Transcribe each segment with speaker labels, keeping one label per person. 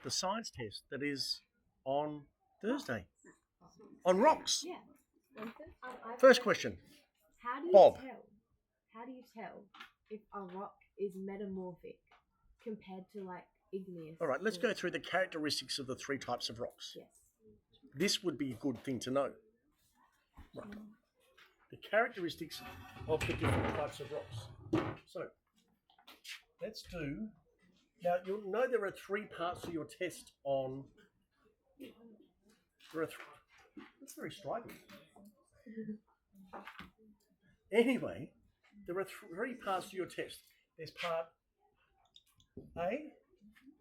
Speaker 1: the science test that is on Thursday on rocks.
Speaker 2: Yeah.
Speaker 1: First question,
Speaker 2: How do you
Speaker 1: Bob.
Speaker 2: tell? How do you tell if a rock is metamorphic compared to like igneous?
Speaker 1: All right, let's go through the characteristics of the three types of rocks.
Speaker 2: Yes.
Speaker 1: This would be a good thing to know. Right. The characteristics of the different types of rocks. So, let's do. Now, you'll know there are three parts to your test on. That's very striking. Anyway, there are three parts to your test. There's part A,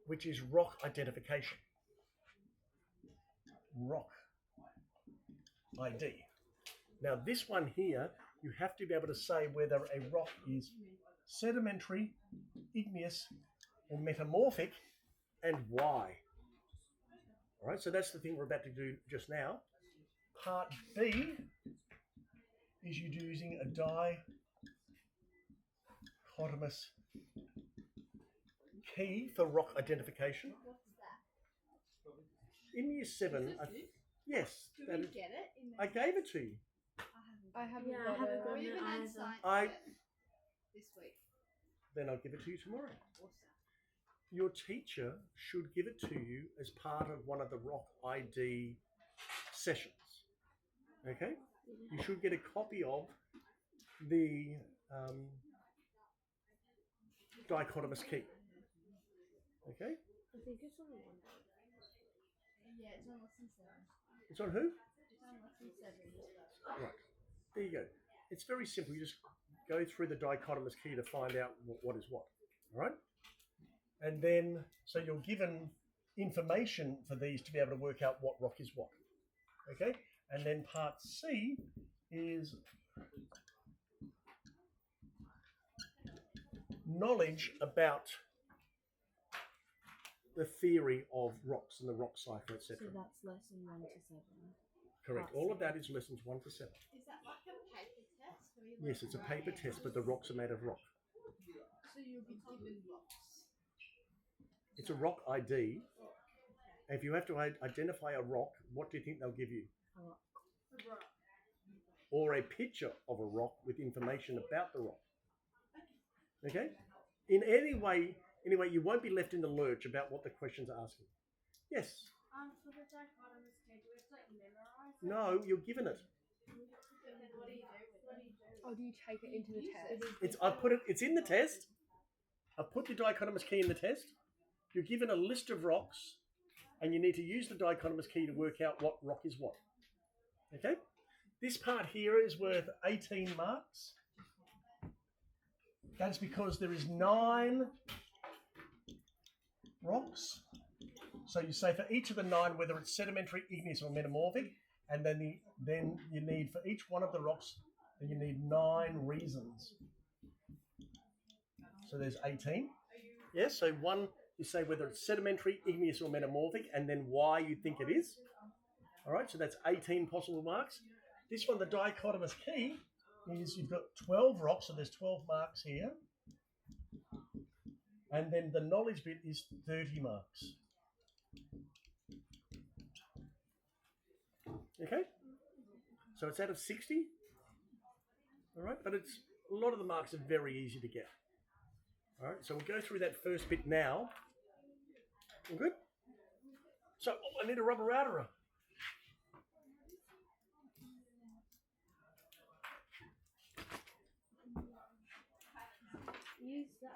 Speaker 1: which is rock identification. Rock ID. Now, this one here, you have to be able to say whether a rock is sedimentary, igneous, or metamorphic, and why. All right, so that's the thing we're about to do just now. Part B is you using a dichotomous key for rock identification. In year 7, yes,
Speaker 3: Did we get it?
Speaker 1: I gave it to you.
Speaker 2: I haven't
Speaker 3: Yeah,
Speaker 2: got
Speaker 3: I haven't
Speaker 2: it.
Speaker 3: got it either.
Speaker 1: I
Speaker 3: This week.
Speaker 1: then I'll give it to you tomorrow.
Speaker 3: Awesome.
Speaker 1: Your teacher should give it to you as part of one of the rock ID sessions. Okay, you should get a copy of the dichotomous key. Okay,
Speaker 2: I think it's on one.
Speaker 3: Yeah, it's on lesson 7.
Speaker 1: it's on who?
Speaker 3: It's on lesson 7.
Speaker 1: Right, there you go. It's very simple. You just go through the dichotomous key to find out what is what. All right, and then so you're given information for these to be able to work out what rock is what. Okay, and then part C is knowledge about the theory of rocks and the rock cycle, etc.
Speaker 2: So that's lesson 1 to 7.
Speaker 1: Correct. All of that is lessons 1 to 7.
Speaker 3: Is that like a paper test? Where you
Speaker 1: Yes, it's a paper test, but the rocks are made of rock.
Speaker 3: So you'll be given rocks.
Speaker 1: It's a rock ID. And if you have to identify a rock, what do you think they'll give you?
Speaker 2: A rock.
Speaker 3: A rock.
Speaker 1: Or a picture of a rock with information about the rock. Okay? In any way, anyway, you won't be left in the lurch about what the questions are asking. Yes?
Speaker 3: For the dichotomous key, do we have to like memorize it?
Speaker 1: No, you're given it.
Speaker 3: And then what do you do with it?
Speaker 2: Oh, do you take it into the test?
Speaker 1: It's in the test. I've put the dichotomous key in the test. You're given a list of rocks, and you need to use the dichotomous key to work out what rock is what. Okay? This part here is worth 18 marks. That's because there is 9 rocks. So you say for each of the 9 whether it's sedimentary, igneous, or metamorphic, and then you need for each one of the rocks, then you need 9 reasons. So there's 18. Yes, so 1 you say whether it's sedimentary, igneous, or metamorphic, and then why you think it is. All right, so that's 18 possible marks. This one, the dichotomous key, is you've got 12 rocks, so there's 12 marks here. And then the knowledge bit is 30 marks. Okay? So it's out of 60. All right, but it's a lot of the marks are very easy to get. All right, so we'll go through that first bit now. All good? So I need a rubber router.
Speaker 2: Use that.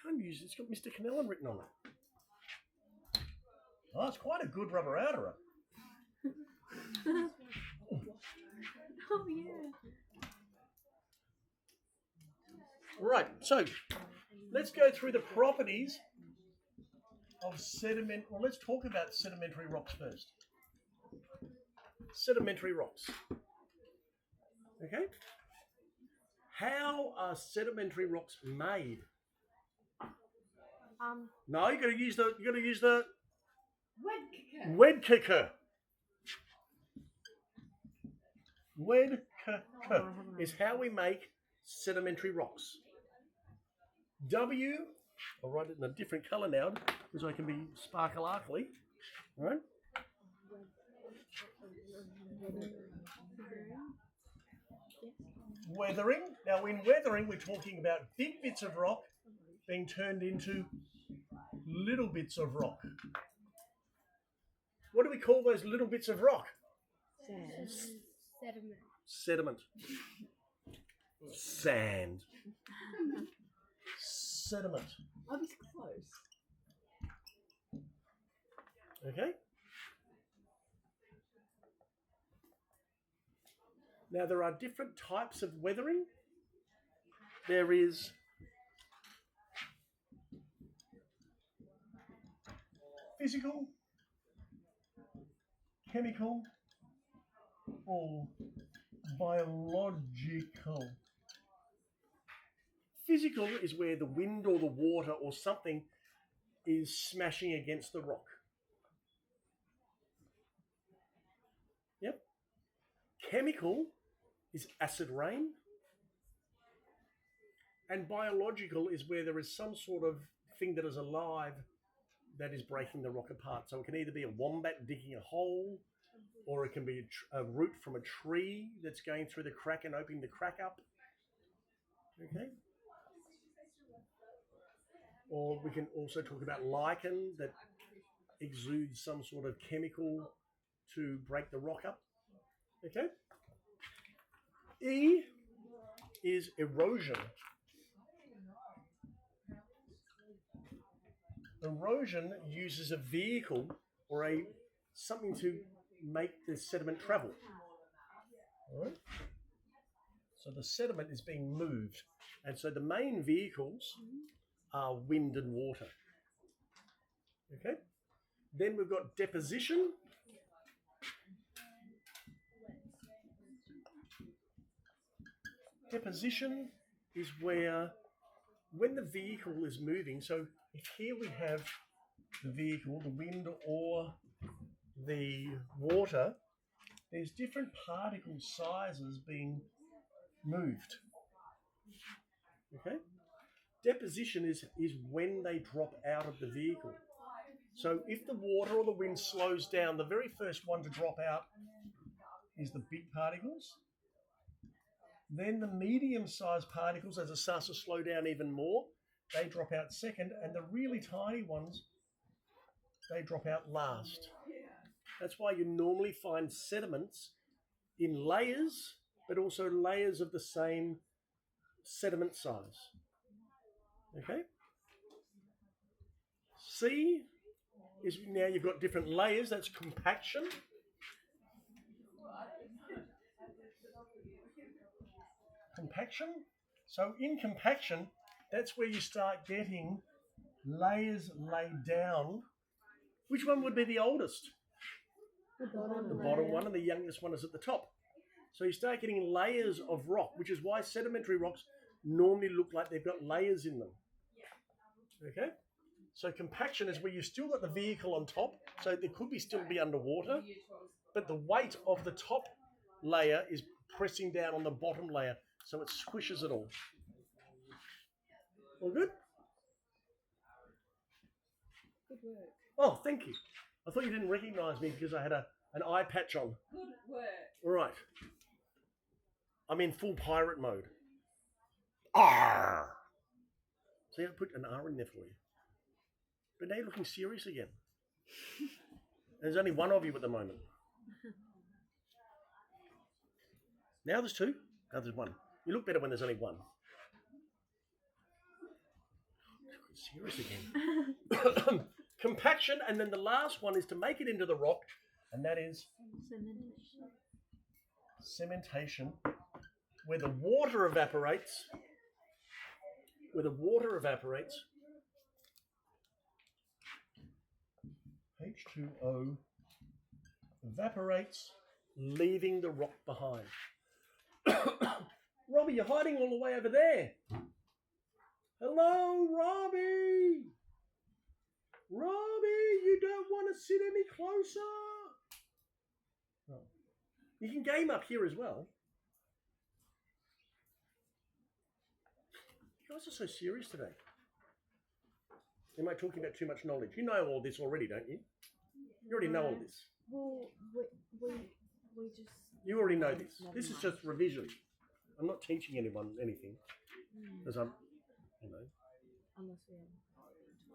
Speaker 1: Can't use it. It's got Mr. Canellan written on it. Oh, it's quite a good rubber outer.
Speaker 2: Oh, yeah.
Speaker 1: Right, so let's go through the properties of sediment. Well, let's talk about sedimentary rocks first. Sedimentary rocks. Okay? How are sedimentary rocks made? No, you got to use the
Speaker 3: Wed kicker.
Speaker 1: Wed kicker. Wed kicker is how we make sedimentary rocks. W I'll write it in a different colour now because I can be sparkle-arkly. All right? Weathering. Now, in weathering, we're talking about big bits of rock being turned into little bits of rock. What do we call those little bits of rock?
Speaker 3: Sediment.
Speaker 1: Sediment. Sand. Sediment.
Speaker 2: I was close.
Speaker 1: Okay? Now, there are different types of weathering. There is physical, chemical, or biological. Physical is where the wind or the water or something is smashing against the rock. Yep. Chemical is acid rain. And biological is where there is some sort of thing that is alive that is breaking the rock apart. So it can either be a wombat digging a hole, or it can be a root from a tree that's going through the crack and opening the crack up. Okay. Or we can also talk about lichen that exudes some sort of chemical to break the rock up. Okay. E is erosion. Erosion uses a vehicle or something to make the sediment travel. All right. So the sediment is being moved, and so the main vehicles are wind and water. Okay. Then we've got deposition. Deposition is where, when the vehicle is moving, so if here we have the vehicle, the wind or the water, there's different particle sizes being moved. Okay? Deposition is when they drop out of the vehicle. So if the water or the wind slows down, the very first one to drop out is the big particles. Then the medium-sized particles, as it starts to slow down even more, they drop out second, and the really tiny ones, they drop out last. That's why you normally find sediments in layers, but also layers of the same sediment size. Okay? C is now you've got different layers, that's compaction. Compaction. So in compaction, that's where you start getting layers laid down. Which one would be the oldest?
Speaker 2: The bottom,
Speaker 1: The bottom one, and the youngest one is at the top. So you start getting layers of rock, which is why sedimentary rocks normally look like they've got layers in them. Okay? So compaction is where you've still got the vehicle on top, so there could still be underwater, but the weight of the top layer is pressing down on the bottom layer, so it squishes it all. All good?
Speaker 2: Good work.
Speaker 1: Oh, thank you. I thought you didn't recognise me because I had an eye patch on.
Speaker 2: Good work.
Speaker 1: All right. I'm in full pirate mode. Arr! See, I put an R in there for you. But now you're looking serious again. There's only one of you at the moment. Now there's two. Now there's one. You look better when there's only one. Serious again. Compaction, and then the last one is to make it into the rock, and that is cementation, where the water evaporates. H2O evaporates, leaving the rock behind. Robbie, you're hiding all the way over there. Hello, Robbie. Robbie, you don't want to sit any closer. No. You can game up here as well. You guys are so serious today. Am I talking about too much knowledge? You know all this already, don't you? You already know all this.
Speaker 2: Well, we just.
Speaker 1: You already know
Speaker 2: Never
Speaker 1: this. This is just revision. I'm not teaching anyone anything because I'm, you know.
Speaker 2: Unless we have.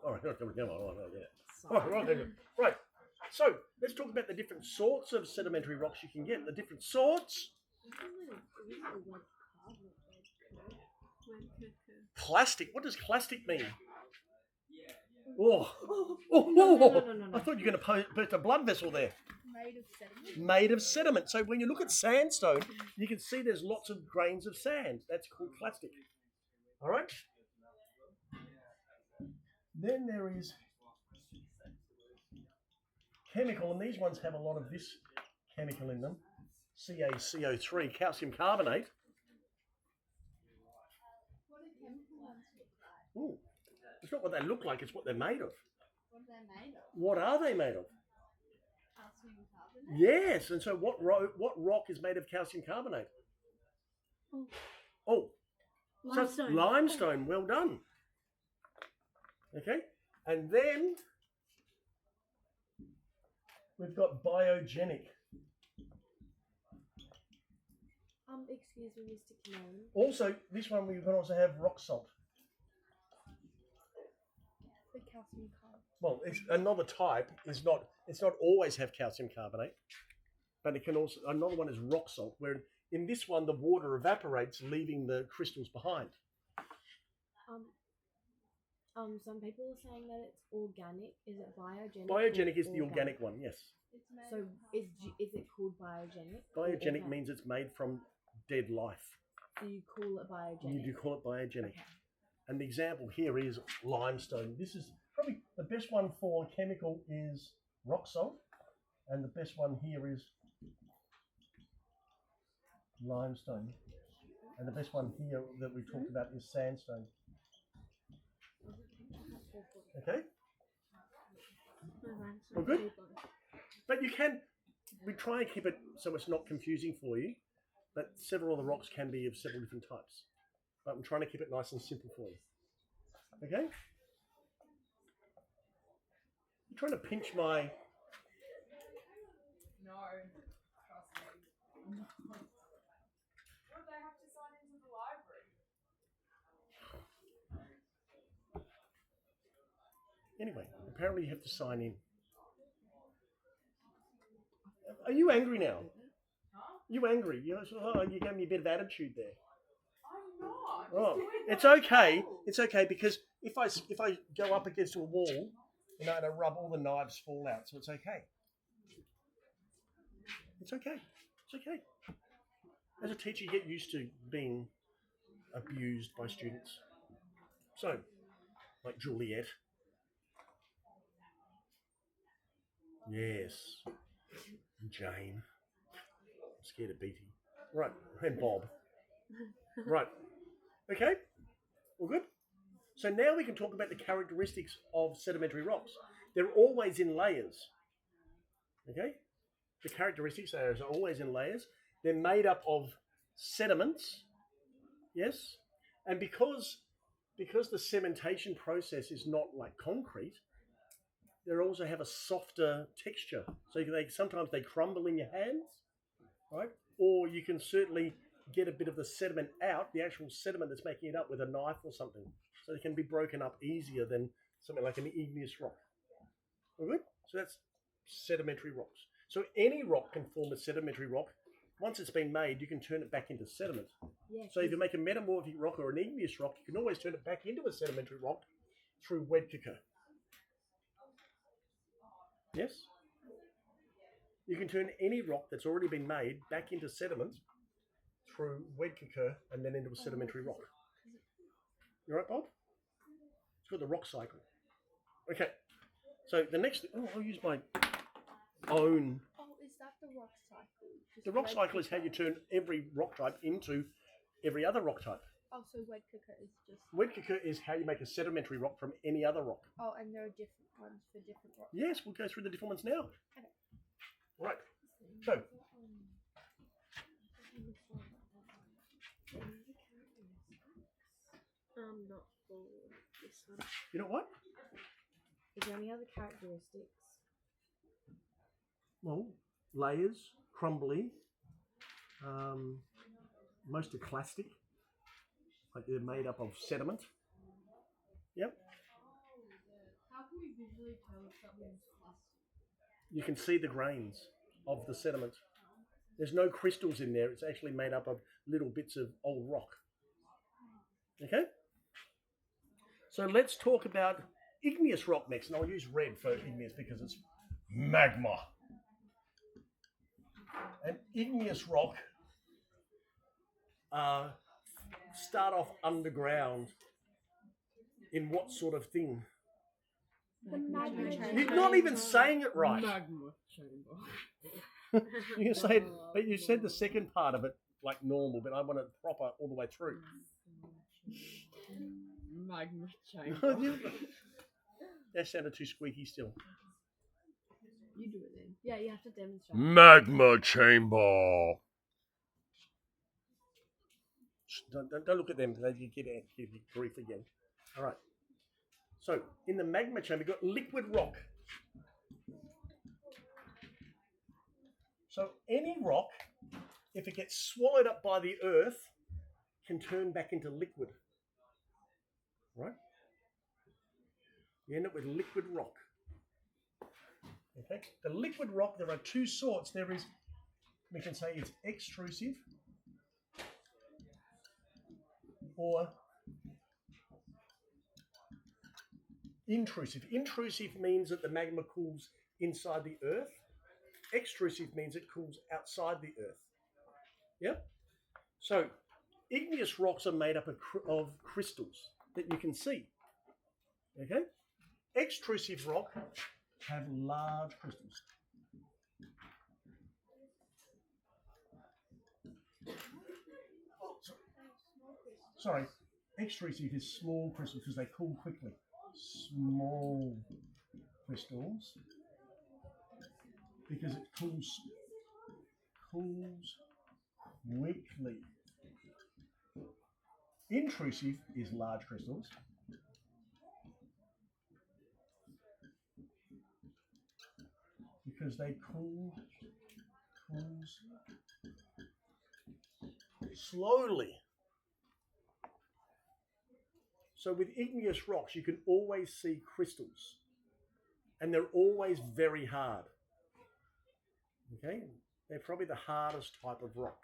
Speaker 1: All right, right. So let's talk about the different sorts of sedimentary rocks you can get. The different sorts. Plastic. What does plastic mean? Oh,
Speaker 2: No.
Speaker 1: I thought you were going to burst a blood vessel there.
Speaker 3: Made of sediment.
Speaker 1: Made of sediment. So when you look at sandstone, you can see there's lots of grains of sand. That's called plastic. All right. Then there is chemical, and these ones have a lot of this chemical in them. CaCO3, calcium carbonate.
Speaker 3: What do chemical ones look like?
Speaker 1: Ooh, it's not what they look like, it's what they're made of.
Speaker 3: What are they made of?
Speaker 1: What are they made of?
Speaker 3: Calcium carbonate?
Speaker 1: Yes, and so what rock is made of calcium carbonate? Oh, so it's
Speaker 2: Limestone.
Speaker 1: limestone, well done. Okay, and then we've got biogenic.
Speaker 2: Excuse me, Mr. Canone.
Speaker 1: Also, this one we can also have rock salt.
Speaker 3: The calcium carbonate.
Speaker 1: Well, it's another type is not. It's not always have calcium carbonate, but it can also. Another one is rock salt, where in this one the water evaporates, leaving the crystals behind.
Speaker 2: Some people are saying that it's organic. Is it biogenic?
Speaker 1: Biogenic is the organic one. Yes.
Speaker 3: It's made
Speaker 2: So
Speaker 3: of
Speaker 2: is it called biogenic? or
Speaker 1: Biogenic
Speaker 2: organic?
Speaker 1: means it's made from dead life.
Speaker 2: So you call it biogenic.
Speaker 1: You do call it biogenic.
Speaker 2: Okay.
Speaker 1: And the example here is limestone. This is probably the best one for chemical is rock salt, and the best one here is limestone, and the best one here that we talked about is sandstone. Okay, well, good. But you can, we try and keep it so it's not confusing for you, but several of the rocks can be of several different types. But I'm trying to keep it nice and simple for you. Okay? You're trying to pinch my...
Speaker 3: no. Trust me. Would they have to sign into the library?
Speaker 1: Anyway, apparently you have to sign in. Are you angry now?
Speaker 3: Huh?
Speaker 1: You angry? You gave me a bit of attitude there.
Speaker 3: I'm not.
Speaker 1: Oh,
Speaker 3: Just doing
Speaker 1: it's
Speaker 3: what I'm
Speaker 1: okay.
Speaker 3: told.
Speaker 1: It's okay because if I go up against a wall, you know, and I rub, all the knives fall out, so it's okay. It's okay. It's okay. As a teacher, you get used to being abused by students. So, like Juliet. Yes. Jane. I'm scared of Beatty. Right, and Bob. Right. Okay, all good? So now we can talk about the characteristics of sedimentary rocks. They're always in layers. Okay? The characteristics are always in layers. They're made up of sediments. Yes? And because the cementation process is not like concrete, they also have a softer texture. So sometimes they crumble in your hands, right? Or you can certainly get a bit of the sediment out, the actual sediment that's making it up, with a knife or something. So it can be broken up easier than something like an igneous rock. All good? So that's sedimentary rocks. So any rock can form a sedimentary rock. Once it's been made, you can turn it back into sediment.
Speaker 2: Yeah,
Speaker 1: So if you make a metamorphic rock or an igneous rock, you can always turn it back into a sedimentary rock through Wedkirker. Yes? You can turn any rock that's already been made back into sediment through Wedkirker and then into a sedimentary rock. You right, Bob? It's called the rock cycle. Okay. So the next, I'll use my own.
Speaker 3: Oh, is that the rock cycle? Just
Speaker 1: The rock
Speaker 3: red
Speaker 1: cycle is how
Speaker 3: cooker?
Speaker 1: you turn every rock type into every other rock type.
Speaker 3: Oh, so red cooker is just.
Speaker 1: Wedkirker is how you make a sedimentary rock from any other rock.
Speaker 3: Oh, and there are different ones for different rocks.
Speaker 1: Yes, we'll go through the different ones now.
Speaker 3: Okay.
Speaker 1: Right. So,
Speaker 2: I'm not for this one.
Speaker 1: you know what?
Speaker 2: Is there any other characteristics?
Speaker 1: Well, layers, crumbly. Most are clastic, like they're made up of sediment. Yep.
Speaker 3: How can we visually tell if something's plastic?
Speaker 1: You can see the grains of the sediment. There's no crystals in there. It's actually made up of little bits of old rock. Okay? So let's talk about igneous rock next. And I'll use red for igneous because it's magma. And igneous rock start off underground in what sort of thing?
Speaker 2: The magma chamber.
Speaker 1: You're not even saying it right.
Speaker 4: Magma chamber.
Speaker 1: You can say it, but you said the second part of it like normal, but I want it proper all the way through.
Speaker 4: Magma chamber.
Speaker 1: That sounded too squeaky still.
Speaker 2: You do it then. Yeah, you have to demonstrate.
Speaker 1: Magma chamber. Don't look at them. They get grief again. All right. So in the magma chamber, you've got liquid rock. So any rock, if it gets swallowed up by the earth, can turn back into liquid. Right? You end up with liquid rock. Okay. The liquid rock, there are two sorts. There is, we can say it's extrusive or intrusive. Intrusive means that the magma cools inside the earth. Extrusive means it cools outside the earth. Yep. So igneous rocks are made up of crystals that you can see. Okay. Extrusive rock have large crystals. Sorry, extrusive is small crystals because they cool quickly. Small crystals because it cools quickly. Intrusive is large crystals. Because they cools slowly. So with igneous rocks, you can always see crystals, and they're always very hard. Okay, they're probably the hardest type of rock.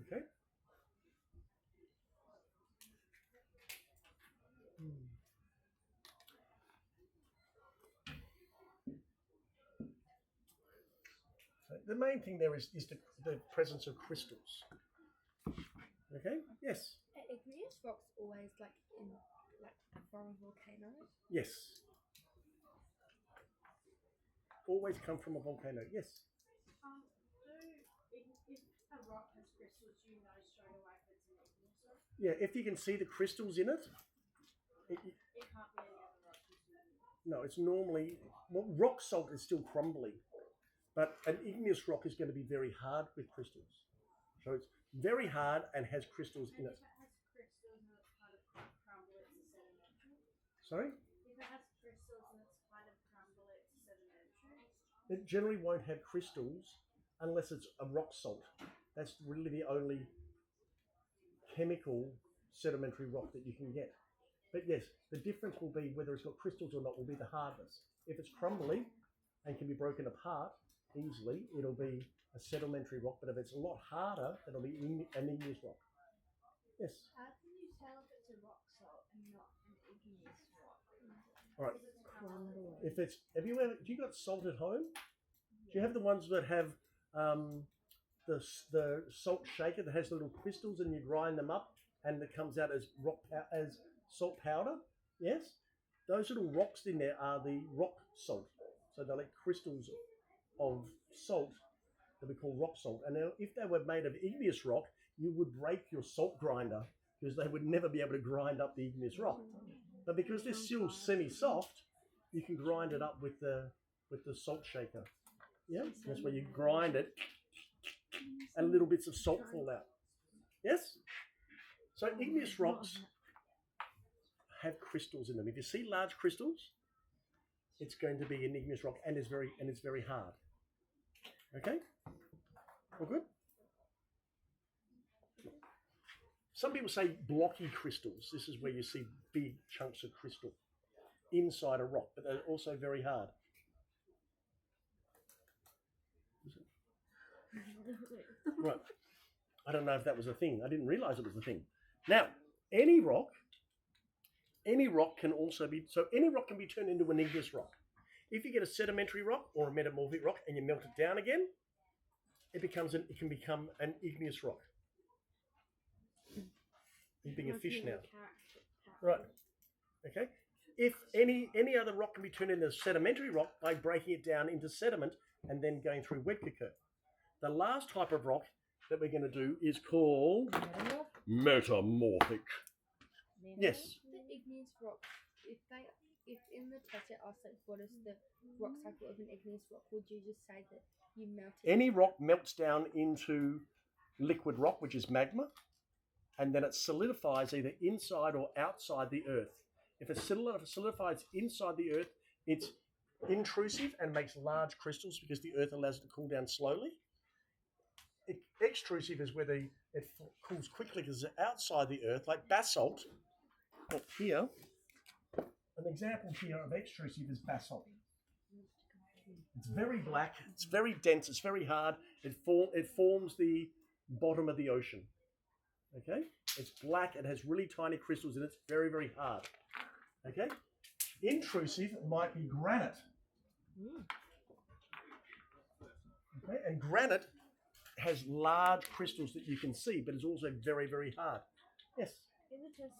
Speaker 1: Okay. So the main thing there is the presence of crystals. Okay. Yes.
Speaker 5: Are igneous rocks always from a volcano?
Speaker 1: Yes. Always come from a volcano. Yes.
Speaker 3: If a rock has crystals, do you know straight away if it's an igneous rock?
Speaker 1: Yeah, if you can see the crystals in it.
Speaker 3: It can't be any other rock.
Speaker 1: No, it's normally, well, rock salt is still crumbly, but an igneous rock is going to be very hard with crystals. So it's very hard and has crystals in it.
Speaker 3: If it has crystals and it's kind of crumble, it's a sedimentary.
Speaker 1: Sorry?
Speaker 3: If it has crystals and it's kind of crumble, it's a sedimentary.
Speaker 1: It generally won't have crystals unless it's a rock salt. That's really the only chemical sedimentary rock that you can get. But yes, the difference will be whether it's got crystals or not will be the hardness. If it's crumbly and can be broken apart easily, it'll be a sedimentary rock. But if it's a lot harder, it'll be an igneous rock. Yes.
Speaker 5: How can you tell if it's a rock salt and not an igneous rock?
Speaker 1: All right.
Speaker 2: Crumble.
Speaker 1: If it's, do you got salt at home? Do you have the ones that have the salt shaker that has little crystals and you grind them up and it comes out as salt powder? Yes. Those little rocks in there are the rock salt. So they're like crystals of salt that we call rock salt. And now, if they were made of igneous rock, you would break your salt grinder because they would never be able to grind up the igneous rock. But because they're still semi-soft, you can grind it up with the salt shaker. Yeah, that's where you grind it and little bits of salt fall out. Yes? So igneous rocks have crystals in them. If you see large crystals, it's going to be an igneous rock, and it's very hard. Okay, all good. Some people say blocky crystals. This is where you see big chunks of crystal inside a rock, but they're also very hard. Right. I don't know if that was a thing. I didn't realize it was a thing. Now, any rock can also be, so any rock can be turned into an igneous rock. If you get a sedimentary rock or a metamorphic rock and you melt it down again, it can become an igneous rock. You're being a fish now. Right. Okay. If any other rock can be turned into a sedimentary rock by breaking it down into sediment and then going through wet cocoa. The last type of rock that we're going to do is called metamorphic. Yes.
Speaker 5: The igneous rock, if in the test it asks like what is the rock cycle of an igneous rock, would you just say that you melt it?
Speaker 1: Any rock melts down into liquid rock, which is magma, and then it solidifies either inside or outside the earth. If it solidifies inside the earth, it's intrusive and makes large crystals because the earth allows it to cool down slowly. Extrusive is where it cools quickly because it's outside the earth, like basalt. Up here, an example here of extrusive is basalt. It's very black, it's very dense, it's very hard. It forms the bottom of the ocean. Okay, it's black. It has really tiny crystals in it. It's very, very hard. Okay, intrusive might be granite. Okay, and granite has large crystals that you can see, but it's also very, very hard. Yes.
Speaker 2: In the test,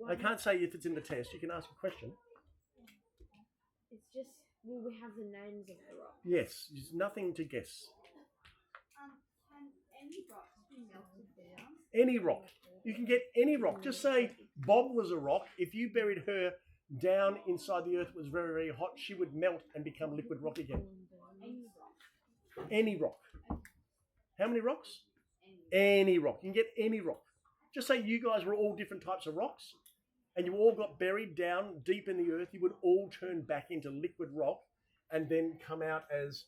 Speaker 1: I can't say if it's in the test. You can ask a question.
Speaker 2: It's just, will we have the names of the rock?
Speaker 1: Yes, there's nothing to guess.
Speaker 3: Can any rocks be melted down?
Speaker 1: Any rock. You can get any rock. Just say Bob was a rock. If you buried her down inside the earth, it was very, very hot, she would melt and become liquid rock again.
Speaker 3: Any rock.
Speaker 1: Any rock. How many rocks? Any rock. You can get any rock. Just say you guys were all different types of rocks and you all got buried down deep in the earth, you would all turn back into liquid rock and then come out as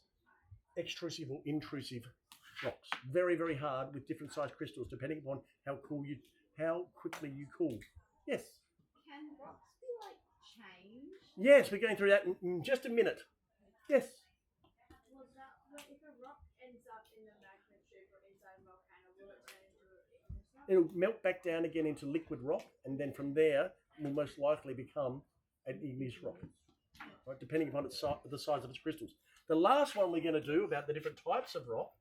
Speaker 1: extrusive or intrusive rocks. Very, very hard with different sized crystals depending upon how quickly you cool. Yes?
Speaker 3: Can rocks be like changed?
Speaker 1: Yes, we're going through that in just a minute. Yes?
Speaker 3: Was that if a rock ends up in the magma tube or inside a volcano, will it turn into an igneous rock?
Speaker 1: It'll melt back down again into liquid rock, and then from there, it will most likely become an igneous rock, right, depending upon the size of its crystals. The last one we're going to do about the different types of rock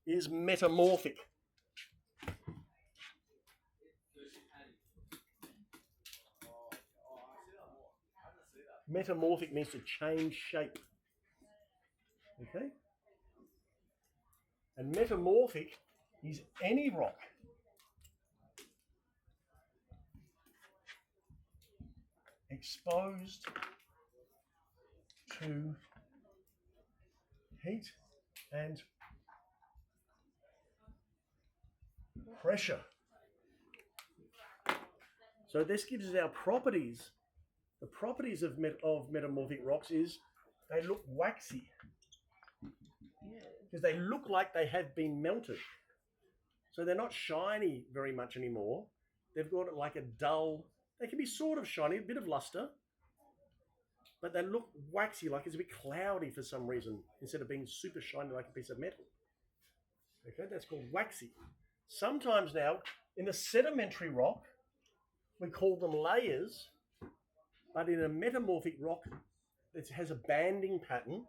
Speaker 1: is metamorphic. Metamorphic means to change shape. Okay? And metamorphic is any rock exposed to heat and pressure. So this gives us our properties. The properties of metamorphic rocks is they look waxy because they look like they have been melted. So they're not shiny very much anymore. They've got like a dull, they can be sort of shiny, a bit of luster, but they look waxy, like it's a bit cloudy for some reason, instead of being super shiny like a piece of metal. Okay, that's called waxy. Sometimes now, in a sedimentary rock, we call them layers, but in a metamorphic rock, it has a banding pattern.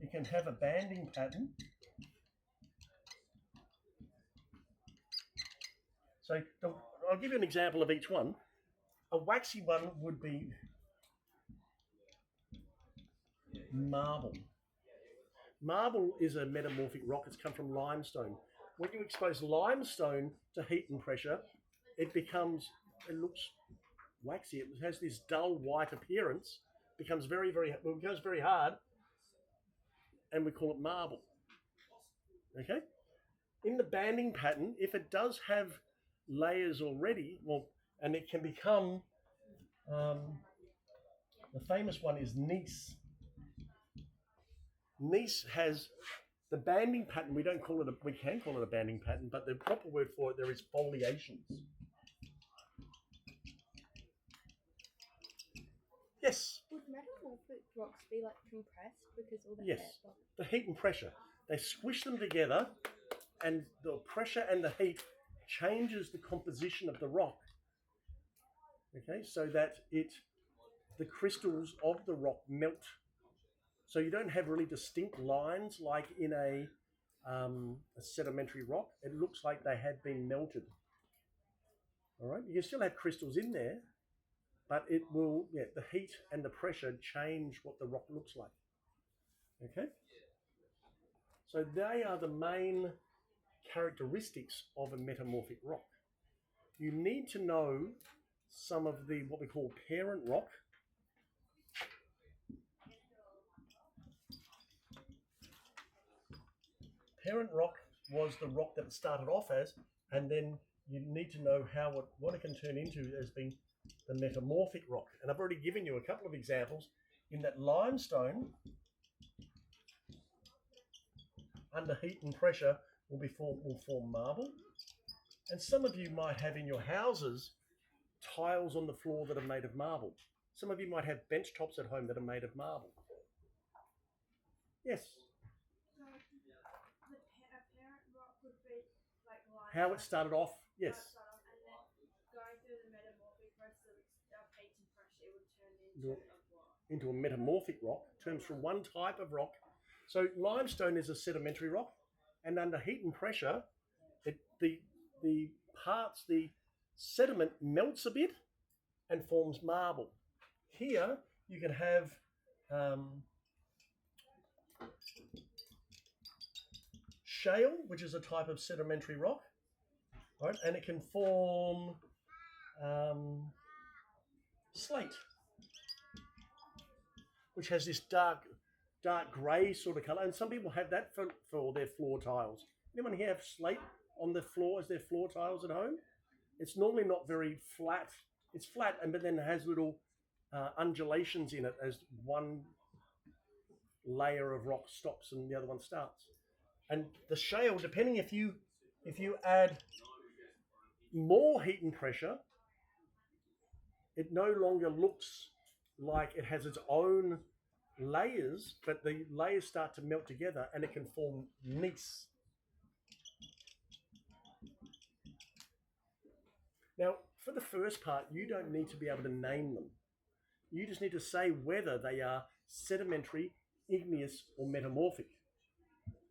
Speaker 1: You can have a banding pattern. So I'll give you an example of each one. A waxy one would be marble. Marble is a metamorphic rock. It's come from limestone. When you expose limestone to heat and pressure, it looks waxy. It has this dull white appearance. Becomes very, very hard, and we call it marble. Okay? In the banding pattern, if it does have layers already, well, and it can become, the famous one is gneiss. Gneiss has the banding pattern. We can call it a banding pattern, but the proper word for it there is foliations. Yes.
Speaker 5: Would metamorphic rocks be like compressed because all the
Speaker 1: Yes.
Speaker 5: air?
Speaker 1: The heat and pressure. They squish them together, and the pressure and the heat changes the composition of the rock. Okay, so that the crystals of the rock melt. So you don't have really distinct lines like in a sedimentary rock. It looks like they have been melted. All right, you can still have crystals in there, but it will, the heat and the pressure change what the rock looks like. Okay, so they are the main characteristics of a metamorphic rock. You need to know some of the what we call parent rock. Parent rock was the rock that it started off as, and then you need to know what it can turn into as being the metamorphic rock. And I've already given you a couple of examples in that limestone under heat and pressure will form marble. And some of you might have in your houses tiles on the floor that are made of marble. Some of you might have bench tops at home that are made of marble. Yes.
Speaker 3: So a parent rock would be like
Speaker 1: How it started off, yes.
Speaker 3: and then going through the metamorphic process of heat and pressure, it would turn into what?
Speaker 1: Into a metamorphic rock, turns from one type of rock. So limestone is a sedimentary rock, and under heat and pressure, the sediment melts a bit and forms marble. Here you can have shale, which is a type of sedimentary rock, right? And it can form slate, which has this dark grey sort of colour. And some people have that for their floor tiles. Anyone here have slate on the floor as their floor tiles at home? It's normally not very flat. It's flat, but then it has little undulations in it as one layer of rock stops and the other one starts. And the shale, depending if you add more heat and pressure, it no longer looks like it has its own layers, but the layers start to melt together and it can form gneiss. Now, for the first part, you don't need to be able to name them. You just need to say whether they are sedimentary, igneous, or metamorphic.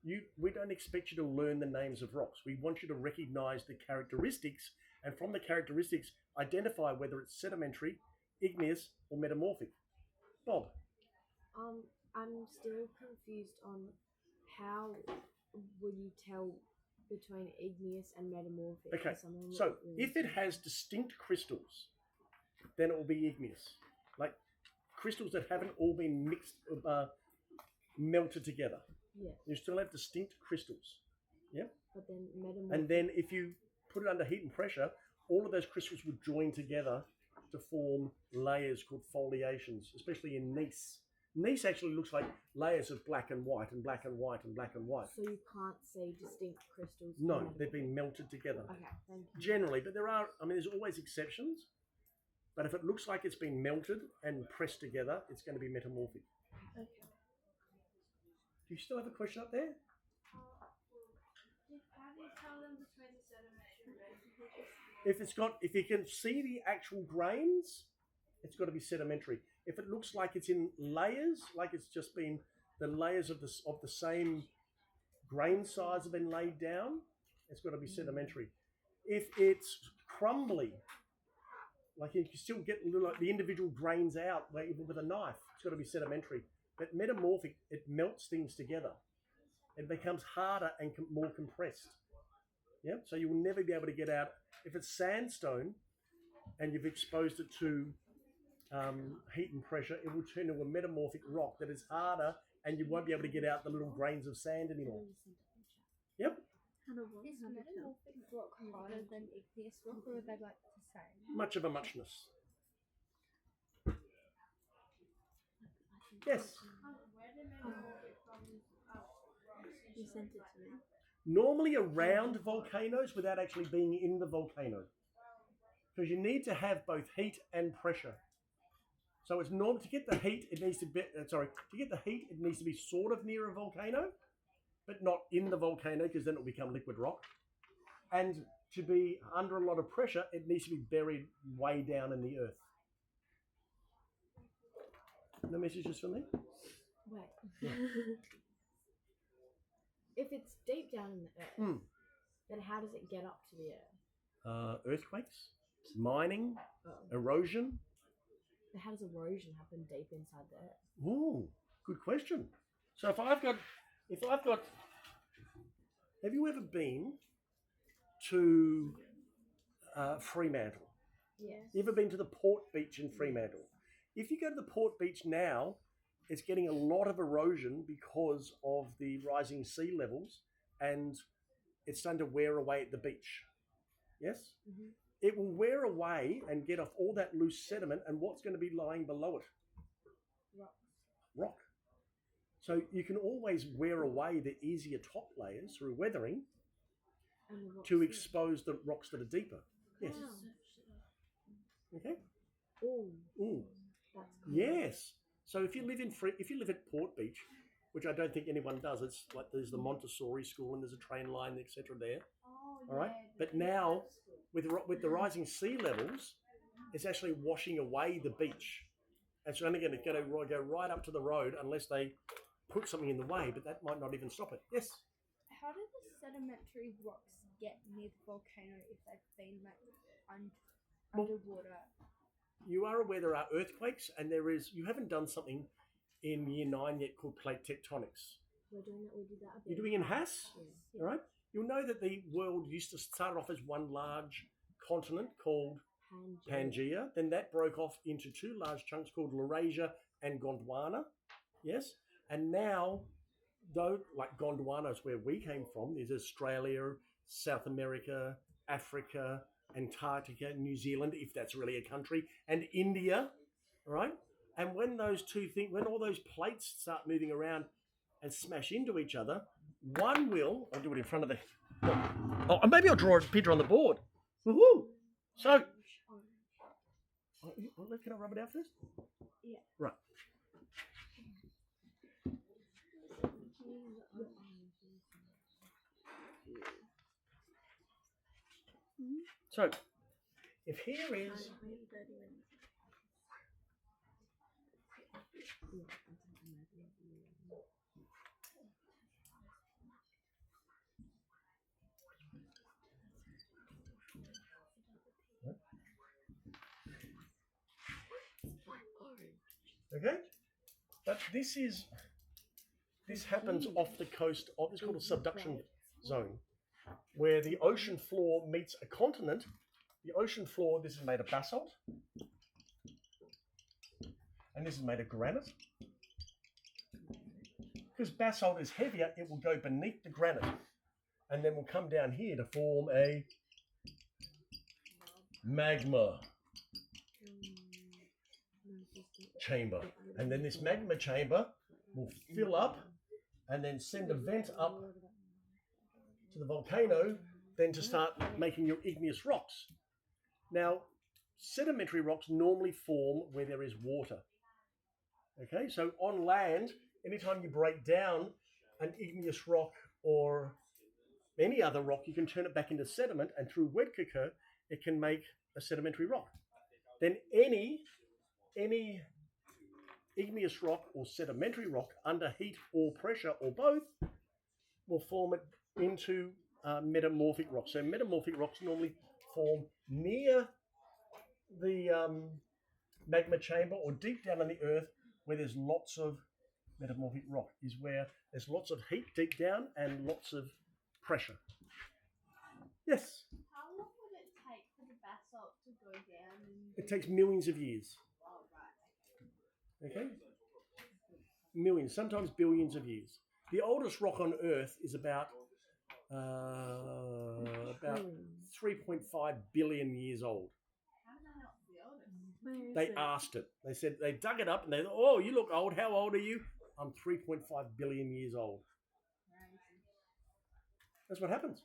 Speaker 1: We don't expect you to learn the names of rocks. We want you to recognize the characteristics, and from the characteristics, identify whether it's sedimentary, igneous, or metamorphic. Bob?
Speaker 2: I'm still confused on how will you tell between igneous and metamorphic.
Speaker 1: Okay, so if it has distinct crystals, then it will be igneous. Like crystals that haven't all been mixed, melted together.
Speaker 2: Yeah.
Speaker 1: You still have distinct crystals. Yeah.
Speaker 2: But then metamorphic.
Speaker 1: And then if you put it under heat and pressure, all of those crystals would join together to form layers called foliations, especially in gneiss. Gneiss actually looks like layers of black and white and black and white and black and white.
Speaker 2: So you can't see distinct crystals?
Speaker 1: No, they've been melted together.
Speaker 2: Okay, thank you.
Speaker 1: Generally, but there's always exceptions. But if it looks like it's been melted and pressed together, it's going to be metamorphic.
Speaker 2: Okay.
Speaker 1: Do you still have a question up there?
Speaker 3: How do you tell them between the sedimentary?
Speaker 1: If you can see the actual grains, it's got to be sedimentary. If it looks like it's in layers, like it's just been the layers of the same grain size have been laid down, it's got to be sedimentary. If it's crumbly, like you can still get like the individual grains out, like even with a knife, it's got to be sedimentary. But metamorphic, it melts things together. It becomes harder and more compressed. Yeah, so you will never be able to get out. If it's sandstone and you've exposed it to heat and pressure, it will turn into a metamorphic rock that is harder, and you won't be able to get out the little grains of sand anymore.
Speaker 5: Is metamorphic rock harder than igneous rock, or are they like the same?
Speaker 1: Much of a muchness. Yes.
Speaker 3: Where did metamorphic from rocks?
Speaker 2: You sent it to me.
Speaker 1: Normally around volcanoes without actually being in the volcano. Because you need to have both heat and pressure. So it's normal to get the heat. It needs to be to get the heat. It needs to be sort of near a volcano, but not in the volcano because then it will become liquid rock. And to be under a lot of pressure, it needs to be buried way down in the earth. No messages for me?
Speaker 2: Wait. If it's deep down in the earth, then how does it get up to the earth?
Speaker 1: Earthquakes, mining,
Speaker 2: Oh.
Speaker 1: erosion.
Speaker 2: But how does erosion happen deep inside the earth?
Speaker 1: Ooh, good question. So if I've got, have you ever been to Fremantle?
Speaker 2: Yes.
Speaker 1: You ever been to the Port Beach in Fremantle? If you go to the Port Beach now, it's getting a lot of erosion because of the rising sea levels, and it's starting to wear away at the beach. Yes?
Speaker 2: Mm-hmm.
Speaker 1: It will wear away and get off all that loose sediment, and what's going to be lying below it? Rock. So you can always wear away the easier top layers through weathering to expose the rocks that are deeper. Yes. Okay.
Speaker 2: Ooh. That's cool.
Speaker 1: Yes. So if you live at Port Beach, which I don't think anyone does, it's like there's the Montessori school and there's a train line, etc. there. All right. But now with the rising sea levels, it's actually washing away the beach. It's only going to go right up to the road unless they put something in the way, but that might not even stop it. Yes.
Speaker 5: How do the sedimentary rocks get near the volcano if they've been underwater?
Speaker 1: You are aware there are earthquakes, and you haven't done something in year 9 yet called plate tectonics.
Speaker 2: We're doing that. We did that.
Speaker 1: You're doing in Haas,
Speaker 2: Yeah.
Speaker 1: all right? You'll know that the world used to start off as one large continent called Pangaea. Then that broke off into two large chunks called Laurasia and Gondwana. Yes, and now, though, like Gondwana is where we came from. There's Australia, South America, Africa, Antarctica, New Zealand, if that's really a country, and India, right? And when when all those plates start moving around and smash into each other, one will, I'll do it in front of the, and maybe I'll draw a picture on the board. Woohoo! So, can I rub it out first?
Speaker 2: Yeah.
Speaker 1: Right. So, if here is okay, but this happens off the coast of, it's called a subduction zone, where the ocean floor meets a continent. The ocean floor, this is made of basalt, and this is made of granite. Because basalt is heavier, it will go beneath the granite, and then will come down here to form a magma chamber. And then this magma chamber will fill up and then send a vent up to the volcano, then to start making your igneous rocks. Now, sedimentary rocks normally form where there is water. Okay, so on land, anytime you break down an igneous rock or any other rock, you can turn it back into sediment, and through Wedkirker, it can make a sedimentary rock. Then any igneous rock or sedimentary rock under heat or pressure or both will form it into metamorphic rocks. So metamorphic rocks normally form near the magma chamber or deep down in the earth where there's lots of metamorphic rock, is where there's lots of heat deep down and lots of pressure. Yes?
Speaker 3: How long would it take for the basalt to go down?
Speaker 1: It takes millions of years. Okay? Millions, sometimes billions of years. The oldest rock on Earth is about About 3.5 billion years old.
Speaker 4: Where is
Speaker 1: They
Speaker 4: it?
Speaker 1: asked it. They said they dug it up and they thought, "Oh, you look old. How old are you?" I'm 3.5 billion years old. That's what happens.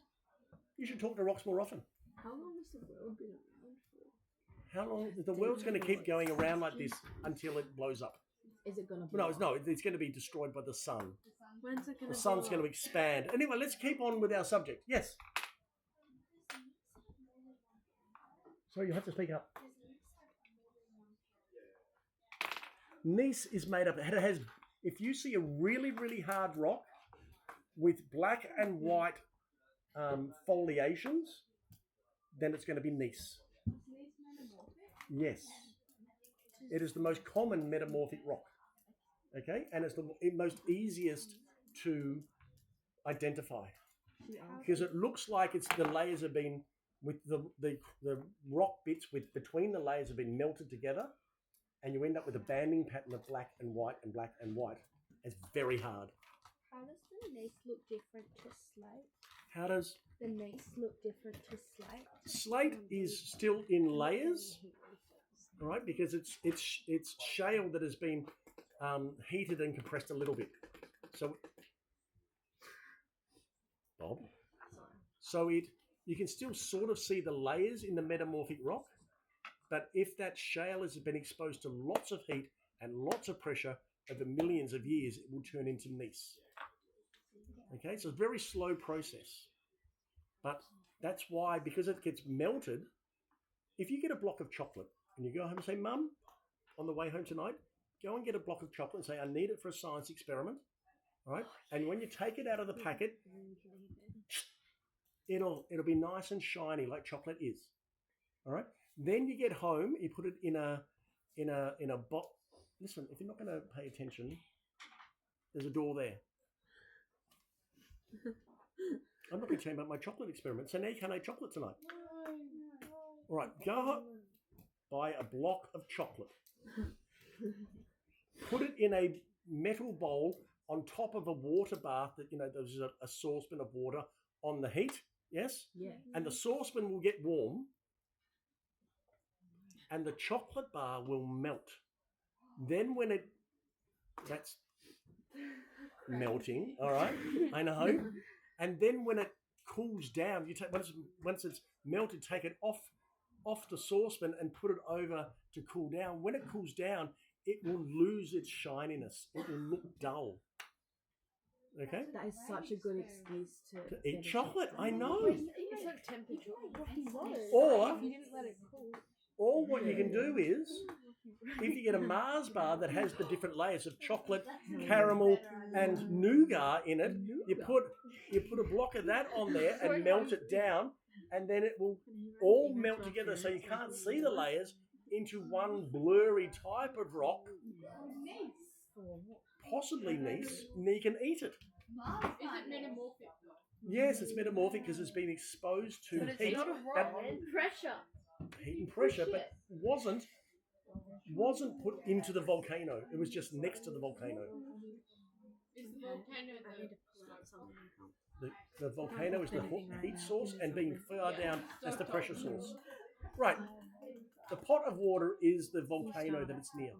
Speaker 1: You should talk to rocks more often.
Speaker 4: How long has the world been around for?
Speaker 1: How long? The world's going to keep going around like this until it blows up.
Speaker 2: Is it gonna be?
Speaker 1: No, it's going to be destroyed by the sun.
Speaker 4: When's it gonna?
Speaker 1: The sun's
Speaker 4: blow
Speaker 1: going to
Speaker 4: up?
Speaker 1: expand. Anyway, let's keep on with our subject. Yes. Sorry, you have to speak up. Gneiss is made up. It has. If you see a really, really hard rock with black and white foliations, then it's going to be gneiss. Yes. It is the most common metamorphic rock. Okay, and it's the most easiest to identify because it looks like it's the layers have been with the rock bits with between the layers have been melted together, and you end up with a banding pattern of black and white and black and white. It's very hard.
Speaker 5: How does the gneiss look different to slate?
Speaker 1: How does
Speaker 5: The gneiss look different to slate?
Speaker 1: slate is still in layers, right? Because it's shale that has been heated and compressed a little bit. So, Bob. So you can still sort of see the layers in the metamorphic rock, but if that shale has been exposed to lots of heat and lots of pressure over millions of years, it will turn into gneiss. Okay, so it's a very slow process, but that's why, because it gets melted. If you get a block of chocolate and you go home and say, "Mum, on the way home tonight, go and get a block of chocolate and say, I need it for a science experiment," right? And when you take it out of the packet, it'll be nice and shiny like chocolate is. All right. Then you get home, you put it in a box. Listen, if you're not going to pay attention, there's a door there. I'm not going to tell you about my chocolate experiment. So now you can't eat chocolate tonight. All right, go home, buy a block of chocolate. Put it in a metal bowl on top of a water bath that, there's a saucepan of water on the heat, yes?
Speaker 2: Yeah.
Speaker 1: And the saucepan will get warm and the chocolate bar will melt. Then when that's melting, all right, I know. And then when it cools down, you take once it's melted, take it off the saucepan and put it over to cool down. When it cools down, it will lose its shininess. It will look dull. Okay?
Speaker 2: That is such a good excuse to
Speaker 1: Eat chocolate. I know.
Speaker 5: It's like temperature.
Speaker 1: Or
Speaker 5: If you didn't let it cool.
Speaker 1: Or what you can do is, if you get a Mars bar that has the different layers of chocolate, caramel, and nougat in it, you put a block of that on there and melt it down, and then it will all melt together so you can't see the layers into one blurry type of rock, possibly gneiss, and then you can eat it.
Speaker 3: Is it metamorphic though?
Speaker 1: Yes, it's metamorphic because it's been exposed to
Speaker 5: But it's
Speaker 1: heat.
Speaker 5: not a rock. Pressure.
Speaker 1: Heat and pressure, but wasn't put into the volcano. It was just next to the volcano.
Speaker 3: Is the volcano
Speaker 1: The volcano is the heat source, and being far down as the pressure source. Right. The pot of water is the volcano that it's near.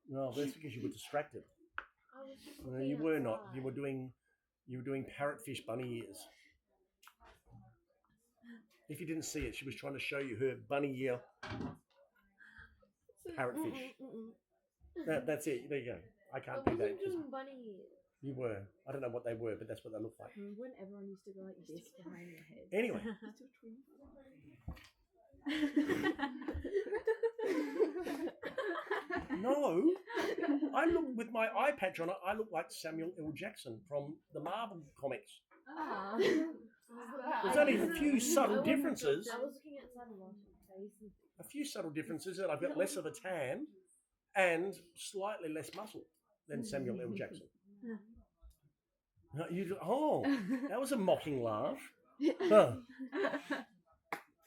Speaker 1: No, that's because you were distracted. No, you were not. You were doing parrotfish bunny ears. If you didn't see it, she was trying to show you her bunny ear parrotfish. That's it. There you go. I can't do that.
Speaker 5: Bunny ears.
Speaker 1: You were. I don't know what they were, but that's what they look like.
Speaker 2: When everyone used to go like this behind their head.
Speaker 1: Anyway. No. I look with my eye patch on it. I look like Samuel L. Jackson from the Marvel comics.
Speaker 2: Ah.
Speaker 1: There's only a few subtle differences.
Speaker 2: I was looking at Samuel's face.
Speaker 1: A few subtle differences that I've got less of a tan and slightly less muscle than Samuel L. Jackson. That was a mocking laugh. Huh.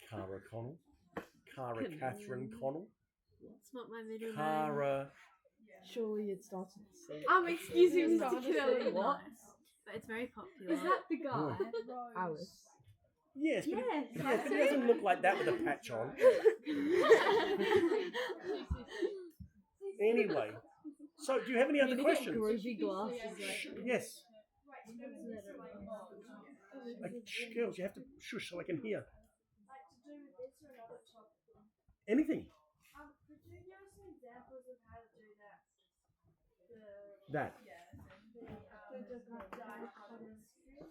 Speaker 1: Cara Connell. Cara Catherine Connell.
Speaker 4: It's not my middle name.
Speaker 1: Cara.
Speaker 2: Surely it started to say.
Speaker 4: I'm excusing Mr. Kelly.
Speaker 2: What?
Speaker 4: but it's very popular.
Speaker 2: Is that the guy?
Speaker 1: Oh.
Speaker 2: Alice.
Speaker 1: Yes, but
Speaker 2: Yes.
Speaker 1: yes, but it doesn't look like that with a patch on. Anyway, so do you have any other questions?
Speaker 2: Groovy glasses.
Speaker 1: Yes. Girls, you have to shush so I can hear.
Speaker 3: Like to do with this or another topic?
Speaker 1: Anything.
Speaker 3: Could you give us some examples of how to do that?
Speaker 1: That.